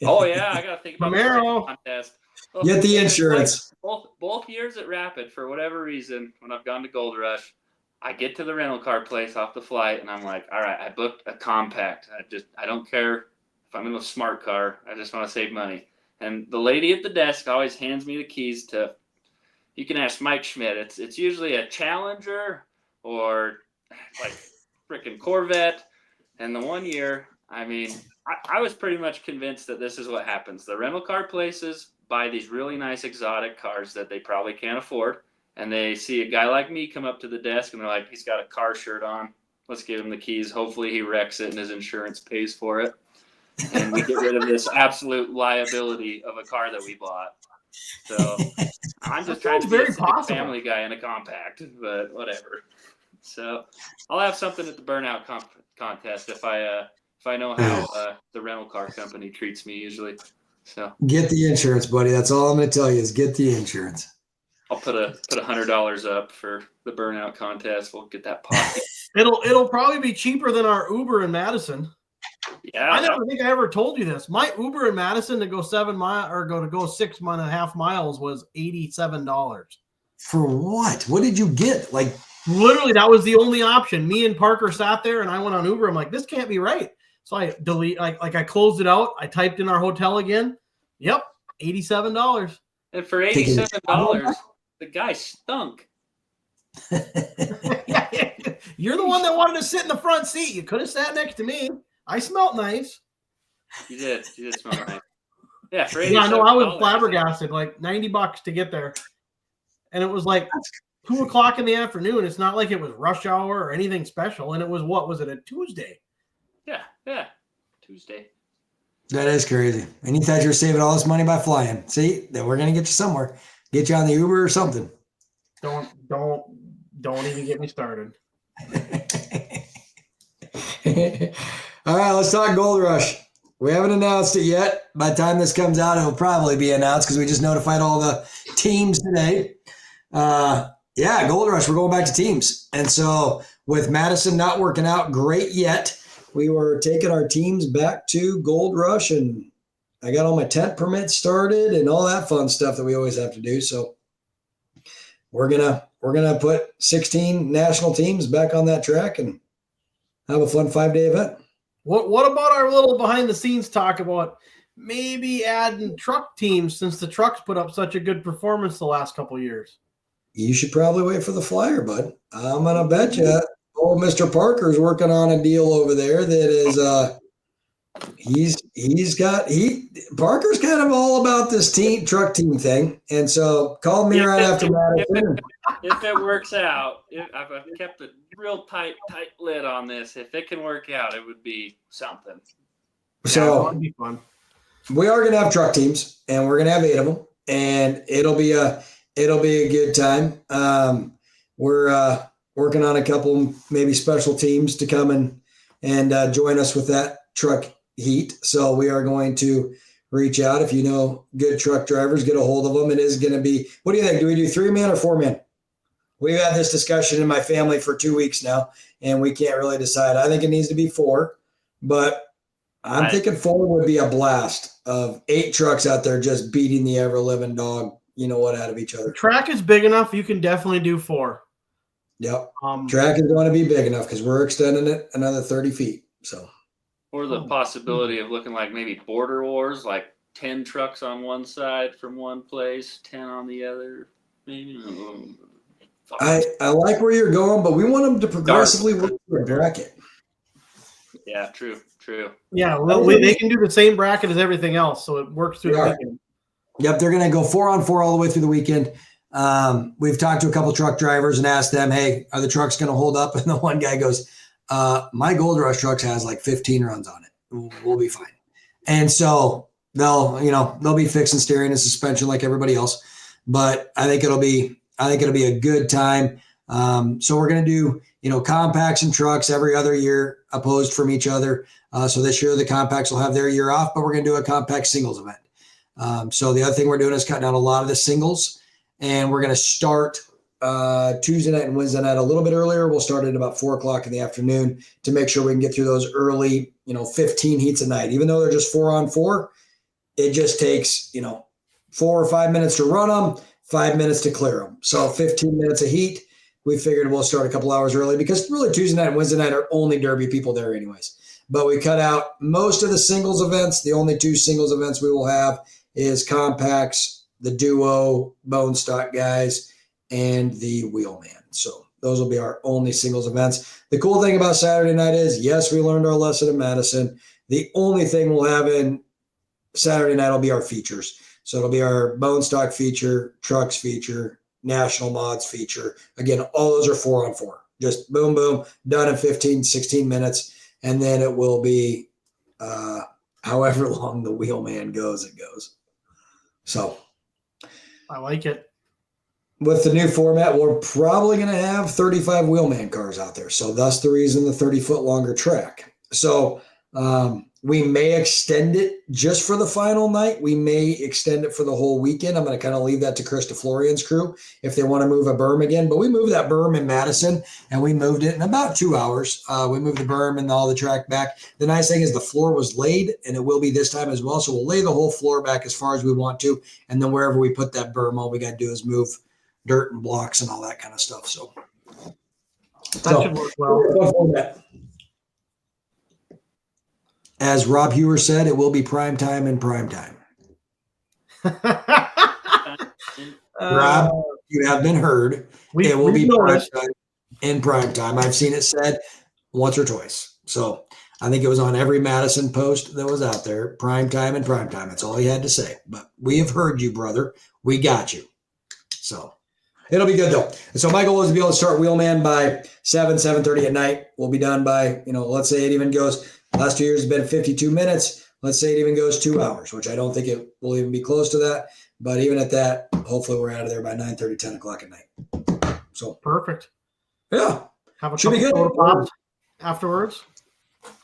Oh, yeah. I got to think about the contest. Well, get the insurance. Both years at Rapid, for whatever reason, when I've gone to Gold Rush, I get to the rental car place off the flight, and I'm like, all right, I booked a compact. I don't care if I'm in a smart car. I just want to save money. And the lady at the desk always hands me the keys to, you can ask Mike Schmidt. It's usually a Challenger or like freaking Corvette. And the one year, I mean, I was pretty much convinced that this is what happens. The rental car places buy these really nice exotic cars that they probably can't afford. And they see a guy like me come up to the desk and they're like, he's got a car shirt on. Let's give him the keys. Hopefully he wrecks it and his insurance pays for it. And we get rid of this absolute liability of a car that we bought. So I'm just trying to be a family guy in a compact, but whatever. So I'll have something at the burnout contest if I know how the rental car company treats me usually. So get the insurance, buddy. That's all I'm going to tell you is get the insurance. I'll put $100 up for the burnout contest. We'll get that pocket. It'll probably be cheaper than our Uber in Madison. Yeah, I never think I ever told you this. My Uber in Madison to go 7 miles or go 6.5 miles was $87. For what? What did you get? Like literally, that was the only option. Me and Parker sat there, and I went on Uber. I'm like, this can't be right. So I I closed it out. I typed in our hotel again. Yep, $87. And for $87, the guy stunk. You're the one that wanted to sit in the front seat. You could have sat next to me. I smelled nice. You did smell nice. Yeah, for $87. Yeah, no, I was flabbergasted. Like $90 to get there, and it was like 2:00 in the afternoon. It's not like it was rush hour or anything special. And it was a Tuesday? Yeah, Tuesday. that is crazy. And you thought you were saving all this money by flying. See, then we're gonna get you somewhere. Get you on the Uber or something. Don't even get me started. All right, let's talk Gold Rush. We haven't announced it yet. By the time this comes out, it'll probably be announced because we just notified all the teams today. Gold Rush, we're going back to teams. And so with Madison not working out great yet, we were taking our teams back to Gold Rush, and I got all my tent permits started and all that fun stuff that we always have to do. So we're gonna put 16 national teams back on that track and have a fun 5-day event. What about our little behind the scenes talk about maybe adding truck teams since the trucks put up such a good performance the last couple of years? You should probably wait for the flyer, bud. I'm gonna bet you old Mr. Parker's working on a deal over there that is Parker's kind of all about this truck team thing. And so call me right after Madison. If it works out, I've kept a real tight lid on this. If it can work out, it would be something. So that'd be fun. We are going to have truck teams, and we're going to have 8 of them, and it'll be a good time. We're working on a couple maybe special teams to come and join us with that truck heat. So we are going to reach out. If you know good truck drivers, get a hold of them. It is going to be, what do you think? Do we do 3-man or 4-man? We've had this discussion in my family for 2 weeks now, and we can't really decide. I think it needs to be 4, but I'm thinking 4 would be a blast of 8 trucks out there just beating the ever-living dog, out of each other. The track is big enough. You can definitely do 4. Yep. Track is going to be big enough because we're extending it another 30 feet. So, or the possibility of looking like maybe border wars, like 10 trucks on one side from one place, 10 on the other. Maybe. I like where you're going, but we want them to progressively work through a bracket. Yeah, true. Yeah, they can do the same bracket as everything else, so it works through the weekend. Yep, they're going to go 4-on-4 all the way through the weekend. We've talked to a couple truck drivers and asked them, hey, are the trucks going to hold up? And the one guy goes, my Gold Rush trucks has like 15 runs on it. We'll be fine. And so they'll be fixing steering and suspension like everybody else. But I think it'll be a good time. So we're going to do, compacts and trucks every other year opposed from each other. So this year the compacts will have their year off, but we're going to do a compact singles event. So the other thing we're doing is cutting out a lot of the singles, and we're going to start Tuesday night and Wednesday night a little bit earlier. We'll start at about 4:00 in the afternoon to make sure we can get through those early, 15 heats a night. Even though they're just 4-on-4, it just takes, 4 or 5 minutes to run them, 5 minutes to clear them. So 15 minutes of heat. We figured we'll start a couple hours early because really Tuesday night and Wednesday night are only Derby people there anyways. But we cut out most of the singles events. The only 2 singles events we will have is compacts, the duo, bone stock guys, and the wheelman. So those will be our only singles events. The cool thing about Saturday night is, yes, we learned our lesson in Madison. The only thing we'll have in Saturday night will be our features. So it'll be our bone stock feature, trucks feature, national mods feature. Again, all those are 4-on-4. Just boom, boom, done in 15, 16 minutes. And then it will be however long the wheelman goes, it goes. So I like it. with the new format, we're probably going to have 35 wheelman cars out there. So that's the reason the 30-foot longer track. So we may extend it just for the final night. We may extend it for the whole weekend. I'm going to kind of leave that to Chris DeFlorian's crew if they want to move a berm again. But we moved that berm in Madison, and we moved it in about 2 hours. We moved the berm and all the track back. The nice thing is the floor was laid, and it will be this time as well. So we'll lay the whole floor back as far as we want to. And then wherever we put that berm, all we got to do is move dirt and blocks and all that kind of stuff. So That should work well. As Rob Hewer said, it will be prime time in prime time. Rob, you have been heard. It will be prime time in prime time. I've seen it said once or twice. So I think it was on every Madison post that was out there. Prime time and prime time. That's all he had to say. But we have heard you, brother. We got you. So it'll be good though. And so my goal is to be able to start Wheelman by 7:30 at night. We'll be done by, let's say it even goes. Last 2 years has been 52 minutes. Let's say it even goes 2 hours, which I don't think it will even be close to that. But even at that, hopefully we're out of there by 9:30, 10 o'clock at night. So perfect. Yeah. Have a couple soda pops afterwards.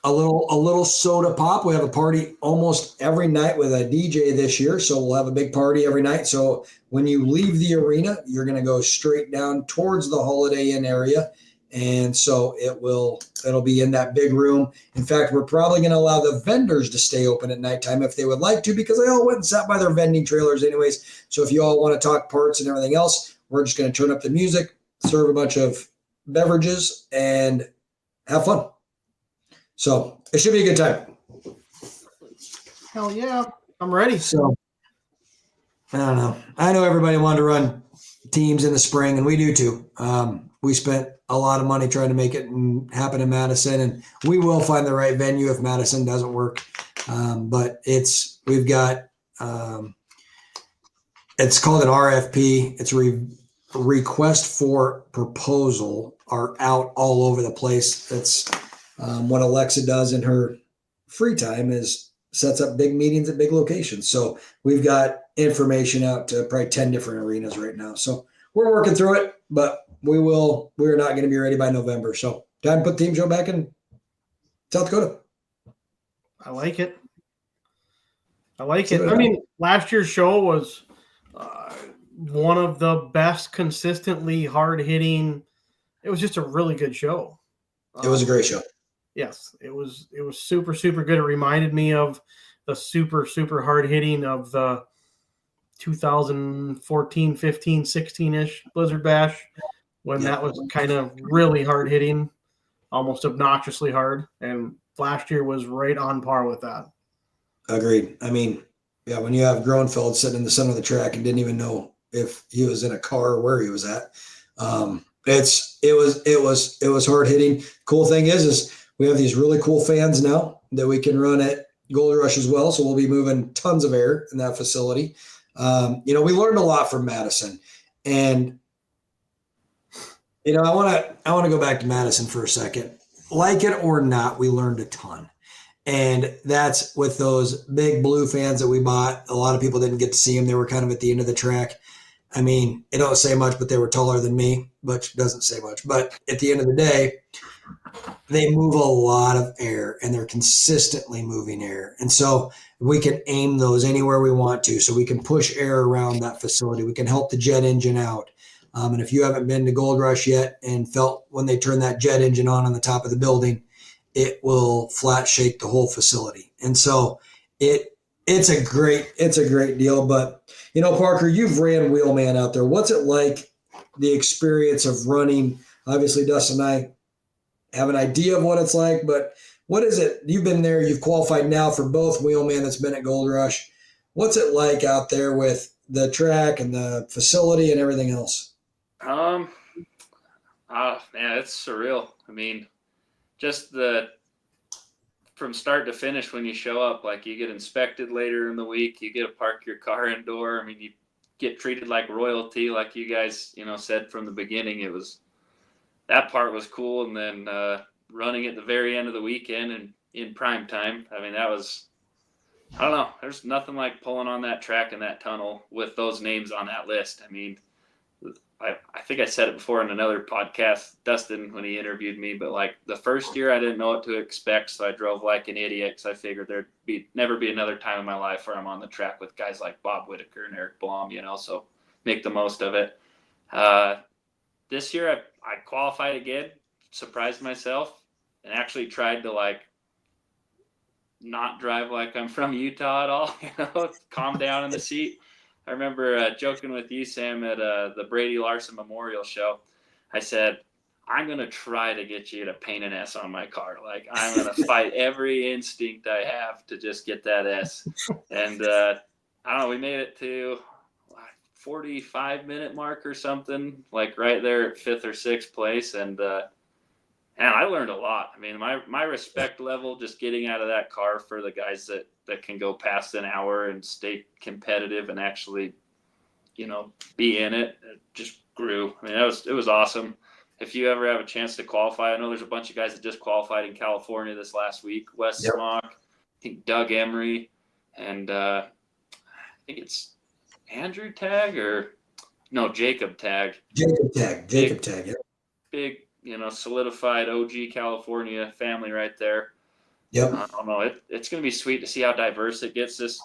A little soda pop. We have a party almost every night with a DJ this year. So we'll have a big party every night. So when you leave the arena, you're going to go straight down towards the Holiday Inn area. And so it'll be in that big room. In fact, we're probably going to allow the vendors to stay open at nighttime if they would like to, because they all went and sat by their vending trailers anyways. So if you all want to talk parts and everything else, we're just going to turn up the music, serve a bunch of beverages, and have fun. So it should be a good time. Hell yeah. I'm ready. So I don't know. I know everybody wanted to run teams in the spring, and we do too. We spent a lot of money trying to make it happen in Madison, and we will find the right venue if Madison doesn't work. But we've got it's called an RFP. It's a request for proposal are out all over the place. That's what Alexa does in her free time is sets up big meetings at big locations. So we've got information out to probably 10 different arenas right now. So we're working through it, but we're not going to be ready by November. So time to put the team show back in South Dakota. I like it. I mean, last year's show was one of the best consistently hard hitting. It was just a really good show. It was a great show. Yes, it was super, super good. It reminded me of the super, super hard hitting of the 2014, 15, 16-ish Blizzard Bash when that was kind of really hard hitting, almost obnoxiously hard. And last year was right on par with that. Agreed. I mean, yeah, when you have Gronfeld sitting in the center of the track and didn't even know if he was in a car or where he was at, it was hard hitting. Cool thing is we have these really cool fans now that we can run at Gold Rush as well. So we'll be moving tons of air in that facility. We learned a lot from Madison, and I want to go back to Madison for a second. Like it or not, we learned a ton. And that's with those big blue fans that we bought. A lot of people didn't get to see them. They were kind of at the end of the track. I mean, it don't say much, but they were taller than me, which doesn't say much. But at the end of the day, they move a lot of air, and they're consistently moving air. And so we can aim those anywhere we want to. So we can push air around that facility. We can help the jet engine out. And if you haven't been to Gold Rush yet and felt when they turn that jet engine on the top of the building, it will flat shake the whole facility. And so it's a great deal. But, Parker, you've ran Wheelman out there. What's it like, the experience of running? Obviously, Dustin and I have an idea of what it's like, but what is it? You've been there. You've qualified now for both Wheelman that's been at Gold Rush. What's it like out there with the track and the facility and everything else? Man, it's surreal. I mean, just the from start to finish when you show up. Like, you get inspected later in the week, you get to park your car indoor. I mean, you get treated like royalty, like you guys, said from the beginning. That part was cool. And then running at the very end of the weekend and in prime time, I mean, that was, I don't know, there's nothing like pulling on that track in that tunnel with those names on that list. I mean, I think I said it before in another podcast, Dustin, when he interviewed me, but like the first year I didn't know what to expect. So I drove like an idiot because I figured there'd never be another time in my life where I'm on the track with guys like Bob Whitaker and Eric Blom, so make the most of it. This year I qualified again, surprised myself, and actually tried to like not drive like I'm from Utah at all, calm down in the seat. I remember joking with you, Sam, at the Brady Larson Memorial Show. I said, I'm going to try to get you to paint an S on my car. Like, I'm going to fight every instinct I have to just get that S. And I don't know, we made it to 45-minute mark or something, like right there at 5th or 6th place. And I learned a lot. I mean, my respect level just getting out of that car for the guys that can go past an hour and stay competitive and actually, be in it just grew. I mean, it was awesome. If you ever have a chance to qualify, I know there's a bunch of guys that just qualified in California this last week. Wes Smock, I think Doug Emery, and I think it's Andrew Tag Jacob Tag. Jacob Tag, yeah. Big, solidified OG California family right there. Yep. I don't know. It's going to be sweet to see how diverse it gets this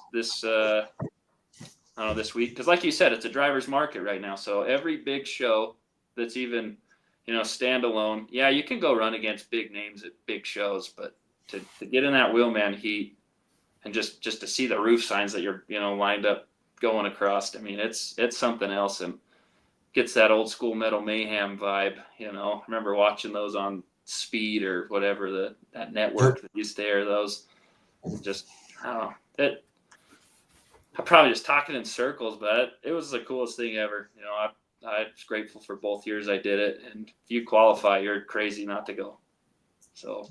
week. Because like you said, it's a driver's market right now. So every big show that's even, standalone, yeah, you can go run against big names at big shows, but to get in that wheelman heat and just to see the roof signs that you're, lined up going across, I mean, it's something else, and gets that old school Metal Mayhem vibe. I remember watching those on Speed or whatever that network that used to air those. Just, I don't know. I'm probably just talking in circles, but it was the coolest thing ever. I was grateful for both years I did it, and if you qualify, you're crazy not to go. So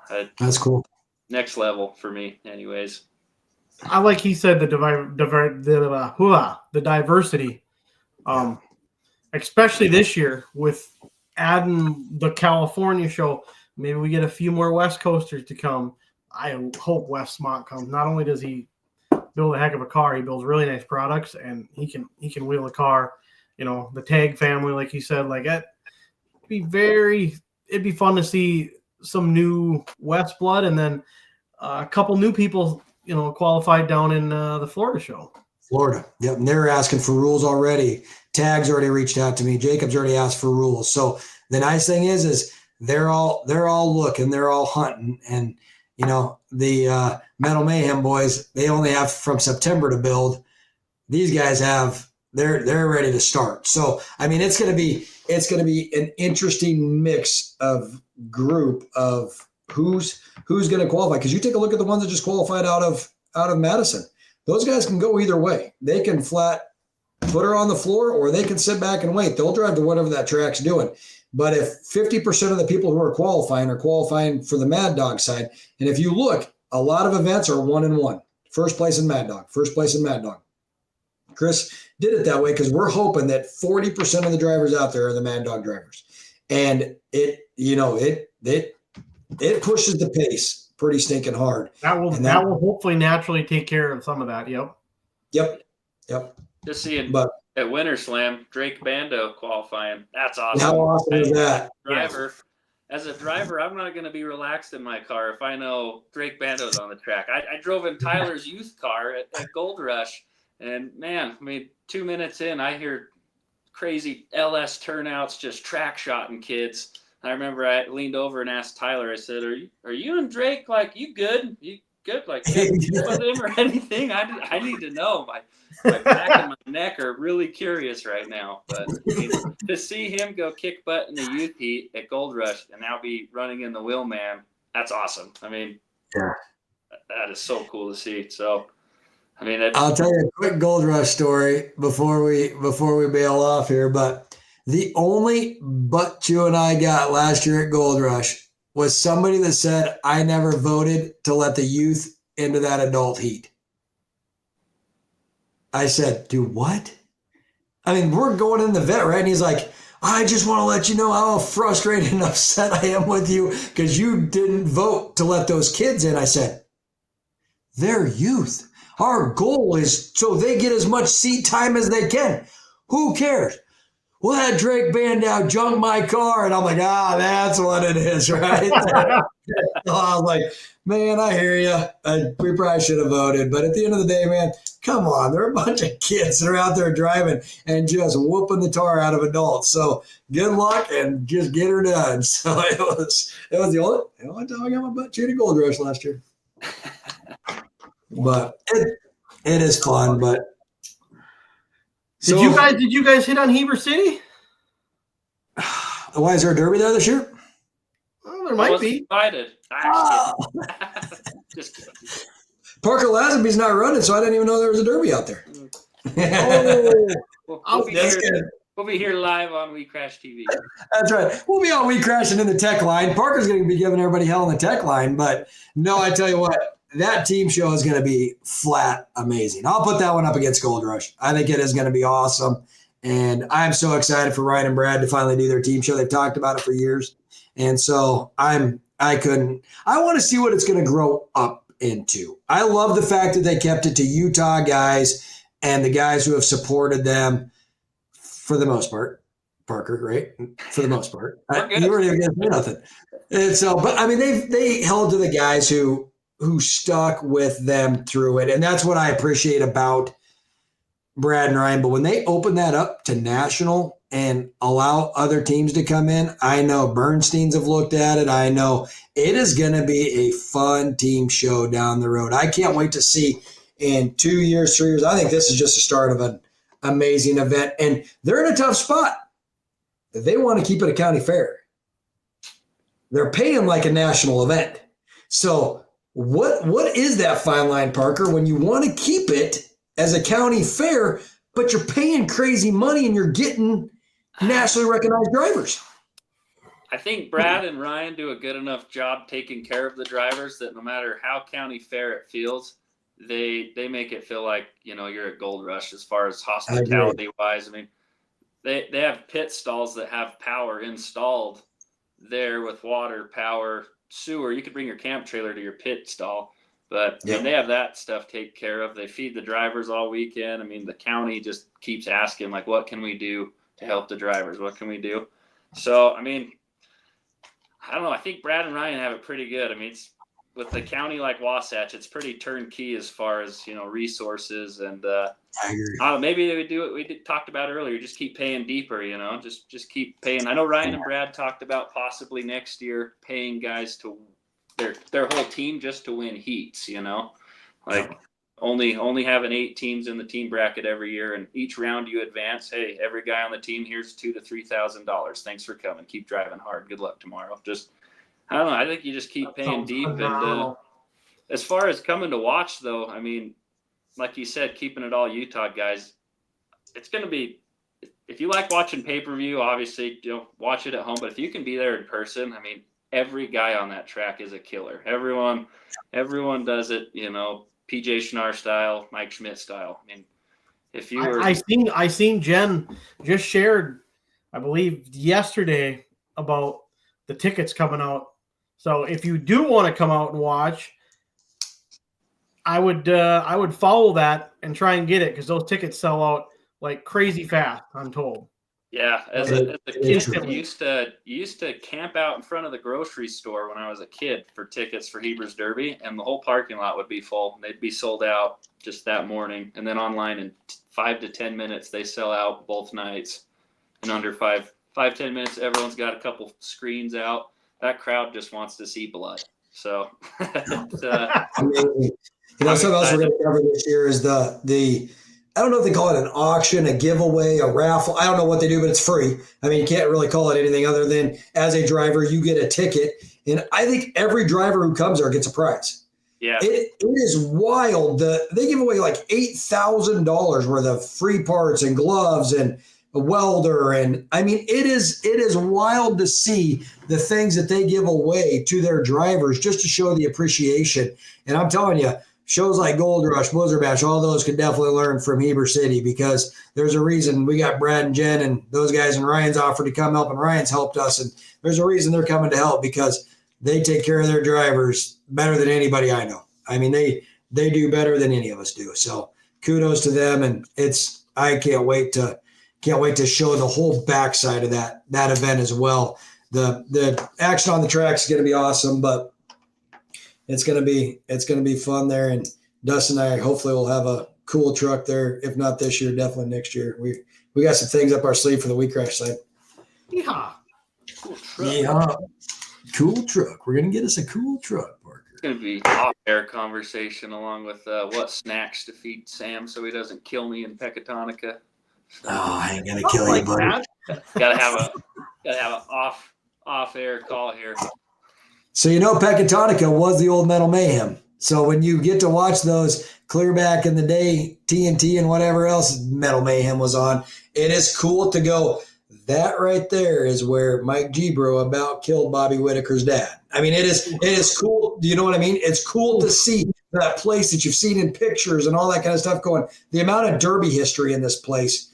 that's cool. Next level for me, anyways. I like he said the diversity, especially this year with adding the California show. Maybe we get a few more West Coasters to come. I hope Wes Smock comes. Not only does he build a heck of a car, he builds really nice products, and he can wheel a car. The Tag family, like he said, like it'd be fun to see some new West blood, and then a couple new people, qualified down in the Florida show. Florida. Yep. And they're asking for rules already. Tag's already reached out to me. Jacob's already asked for rules. So the nice thing is they're all looking, they're all hunting. And, the Metal Mayhem boys, they only have from September to build. These guys they're ready to start. So, I mean, it's going to be an interesting mix of group of who's going to qualify. Cause you take a look at the ones that just qualified out of Madison. Those guys can go either way. They can flat put her on the floor, or they can sit back and wait. They'll drive to whatever that track's doing. But if 50% of the people who are qualifying for the Mad Dog side, and if you look, a lot of events are 1-1. First place in Mad Dog. Chris did it that way because we're hoping that 40% of the drivers out there are the Mad Dog drivers. And it pushes the pace pretty stinking hard. That will hopefully naturally take care of some of that. Yep. Just seeing at Winter Slam, Drake Bando qualifying. That's awesome. How awesome is that? As a driver, I'm not going to be relaxed in my car if I know Drake Bando's on the track. I drove in Tyler's youth car at Gold Rush, and man, I mean, 2 minutes in, I hear crazy LS turnouts, just track shotting kids. I remember I leaned over and asked Tyler, I said, are you and Drake, like, you good? You good? Like, with him or anything? I need to know. My back and my neck are really curious right now. But I mean, to see him go kick butt in the youth heat at Gold Rush and now be running in the Wheelman, that's awesome. I mean, that is so cool to see. So, I mean, I'll tell you a quick Gold Rush story before we bail off here. But the only butt you and I got last year at Gold Rush was somebody that said, I never voted to let the youth into that adult heat. I said, do what? I mean, we're going in the vet, right? And he's like, I just want to let you know how frustrated and upset I am with you because you didn't vote to let those kids in. I said, they're youth. Our goal is so they get as much seat time as they can. Who cares? Well, that Drake Bandow junked my car. And I'm like, that's what it is, right? So I was like, man, I hear you. We probably should have voted. But at the end of the day, man, come on. There are a bunch of kids that are out there driving and just whooping the tar out of adults. So good luck and just get her done. So it was the only time I got my butt chewed at Gold Rush last year. But it is fun. But did you guys hit on Heber City? Why is there a derby there this year? Well, there might be. Invited. Just kidding. Parker Lazenby's not running, so I didn't even know there was a derby out there. We'll be here live on WeCrash TV. That's right. We'll be on WeCrashing in the tech line. Parker's going to be giving everybody hell in the tech line, but no, I tell you what, that team show is going to be flat amazing. I'll put that one up against Gold Rush. I think it is going to be awesome, and I'm so excited for Ryan and Brad to finally do their team show. They've talked about it for years, and so I want to see what it's going to grow up into. I love the fact that they kept it to Utah guys and the guys who have supported them for the most part. Parker, right? For the most part. You weren't even going to say nothing. And so, but I mean, they held to the guys who stuck with them through it. And that's what I appreciate about Brad and Ryan. But when they open that up to national and allow other teams to come in, I know Bernstein's have looked at it. I know it is going to be a fun team show down the road. I can't wait to see in 2 years, 3 years. I think this is just the start of an amazing event. And they're in a tough spot. They want to keep it a county fair. They're paying like a national event. So what is that fine line, Parker, when you want to keep it as a county fair, but you're paying crazy money and you're getting nationally recognized drivers? I think Brad and Ryan do a good enough job taking care of the drivers that no matter how county fair it feels, they make it feel like, you're at Gold Rush as far as hospitality wise. I mean, they have pit stalls that have power installed there with water, power, sewer. You could bring your camp trailer to your pit stall, but I mean, they have that stuff taken care of. They feed the drivers all weekend. I mean, the county just keeps asking, like, what can we do to help the drivers? What can we do? So, I mean, I don't know. I think Brad and Ryan have it pretty good. I mean, it's with the county like Wasatch, it's pretty turnkey as far as, resources and maybe they would do what we talked about earlier. Just keep paying deeper, just keep paying. I know Ryan and Brad talked about possibly next year paying guys to their whole team just to win heats, like only having 8 teams in the team bracket every year, and each round you advance. Hey, every guy on the team, here's $2,000 to $3,000. Thanks for coming. Keep driving hard. Good luck tomorrow. I don't know. I think you just keep paying deep. And as far as coming to watch, though, I mean, like you said, keeping it all Utah guys, it's going to be, if you like watching pay-per-view, obviously, watch it at home. But if you can be there in person, I mean, every guy on that track is a killer. Everyone does it, PJ Schnarr style, Mike Schmidt style. I mean, if you were, I seen Jen just shared, I believe yesterday, about the tickets coming out. So if you do want to come out and watch, I would follow that and try and get it, because those tickets sell out like crazy fast, I'm told. Yeah, as a kid, used to camp out in front of the grocery store when I was a kid for tickets for Heber's Derby, and the whole parking lot would be full. They'd be sold out just that morning, and then online in 5 to 10 minutes they sell out both nights. In under 5-10 minutes, everyone's got a couple screens out. That crowd just wants to see blood. So, something else we're going to cover this year is the I don't know if they call it an auction, a giveaway, a raffle. I don't know what they do, but it's free. I mean, you can't really call it anything other than as a driver, you get a ticket. And I think every driver who comes there gets a prize. Yeah, it is wild. They give away like $8,000 worth of free parts and gloves and a welder. And I mean, it is wild to see the things that they give away to their drivers just to show the appreciation. And I'm telling you, shows like Gold Rush, Blizzard Bash, all those could definitely learn from Heber City, because there's a reason we got Brad and Jen and those guys, and Ryan's offered to come help, and Ryan's helped us. And there's a reason they're coming to help, because they take care of their drivers better than anybody I know. I mean, they do better than any of us do. So kudos to them. And I can't wait to show the whole backside of that event as well. The action on the track is going to be awesome, but it's going to be fun there. And Dustin and I hopefully will have a cool truck there. If not this year, definitely next year. We got some things up our sleeve for the WeCrash site. Yeehaw. Cool truck. Yeah. Cool truck. We're going to get us a cool truck, Parker. It's going to be off-air conversation along with what snacks to feed Sam so he doesn't kill me in Pecatonica. Oh, I ain't going to kill you, buddy. Gotta have an off-air call here. So Pecatonica was the old Metal Mayhem. So when you get to watch those clear back in the day, TNT and whatever else Metal Mayhem was on, it is cool to go, that right there is where Mike Gebro about killed Bobby Whitaker's dad. I mean, it is cool. Do you know what I mean? It's cool to see that place that you've seen in pictures and all that kind of stuff going. The amount of Derby history in this place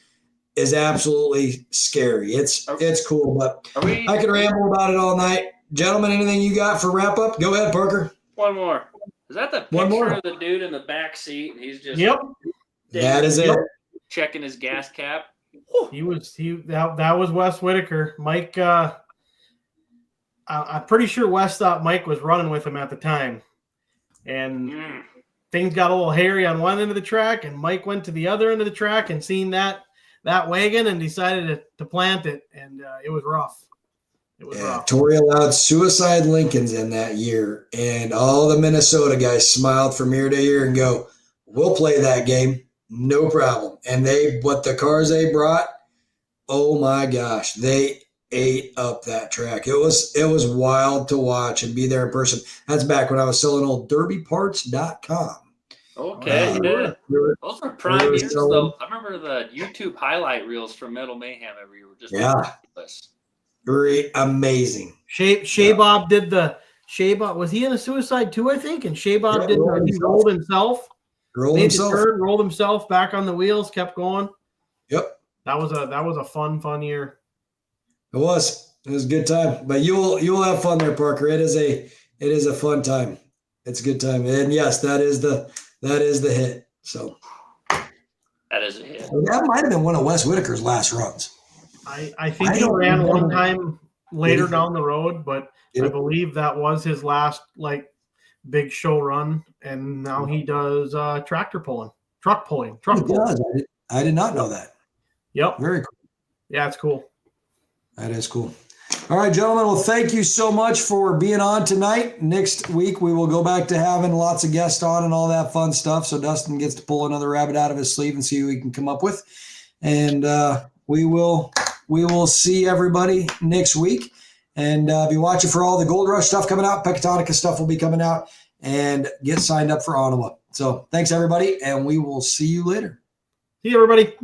is absolutely scary. It's cool, but I could ramble about it all night. Gentlemen, anything you got for wrap up? Go ahead, Parker. One more. Is that the picture of the dude in the back seat? And he's just That is it. Checking his gas cap. That was Wes Whitaker. Mike, I'm pretty sure Wes thought Mike was running with him at the time. And things got a little hairy on one end of the track, and Mike went to the other end of the track and seen that wagon and decided to plant it, and it was rough. It was rough. Tori allowed suicide Lincolns in that year, and all the Minnesota guys smiled from ear to ear and go, we'll play that game, no problem. And what the cars they brought, oh my gosh, they ate up that track. It was wild to watch and be there in person. That's back when I was selling old derbyparts.com. Okay, those were prime years, though. I remember the YouTube highlight reels from Metal Mayhem every year were just ridiculous. Great, amazing. Shea Bob did the Shea Bob. Was he in a suicide too? I think, and Shea Bob he rolled himself. Rolled himself back on the wheels, kept going. Yep, that was a fun year. It was a good time, but you will have fun there, Parker. It is a fun time. It's a good time, and yes, that is the hit. So that is a hit. That might have been one of Wes Whitaker's last runs. I think he ran one time later down the road, but I believe that was his last big show run, and now he does truck pulling. I did not know that. Yep. Very cool. Yeah, it's cool. That is cool. All right, gentlemen. Well, thank you so much for being on tonight. Next week, we will go back to having lots of guests on and all that fun stuff. So Dustin gets to pull another rabbit out of his sleeve and see who he can come up with. And we will see everybody next week. And be watching for all the Gold Rush stuff coming out. Pecatonica stuff will be coming out. And get signed up for Ottawa. So thanks, everybody. And we will see you later. See you, everybody.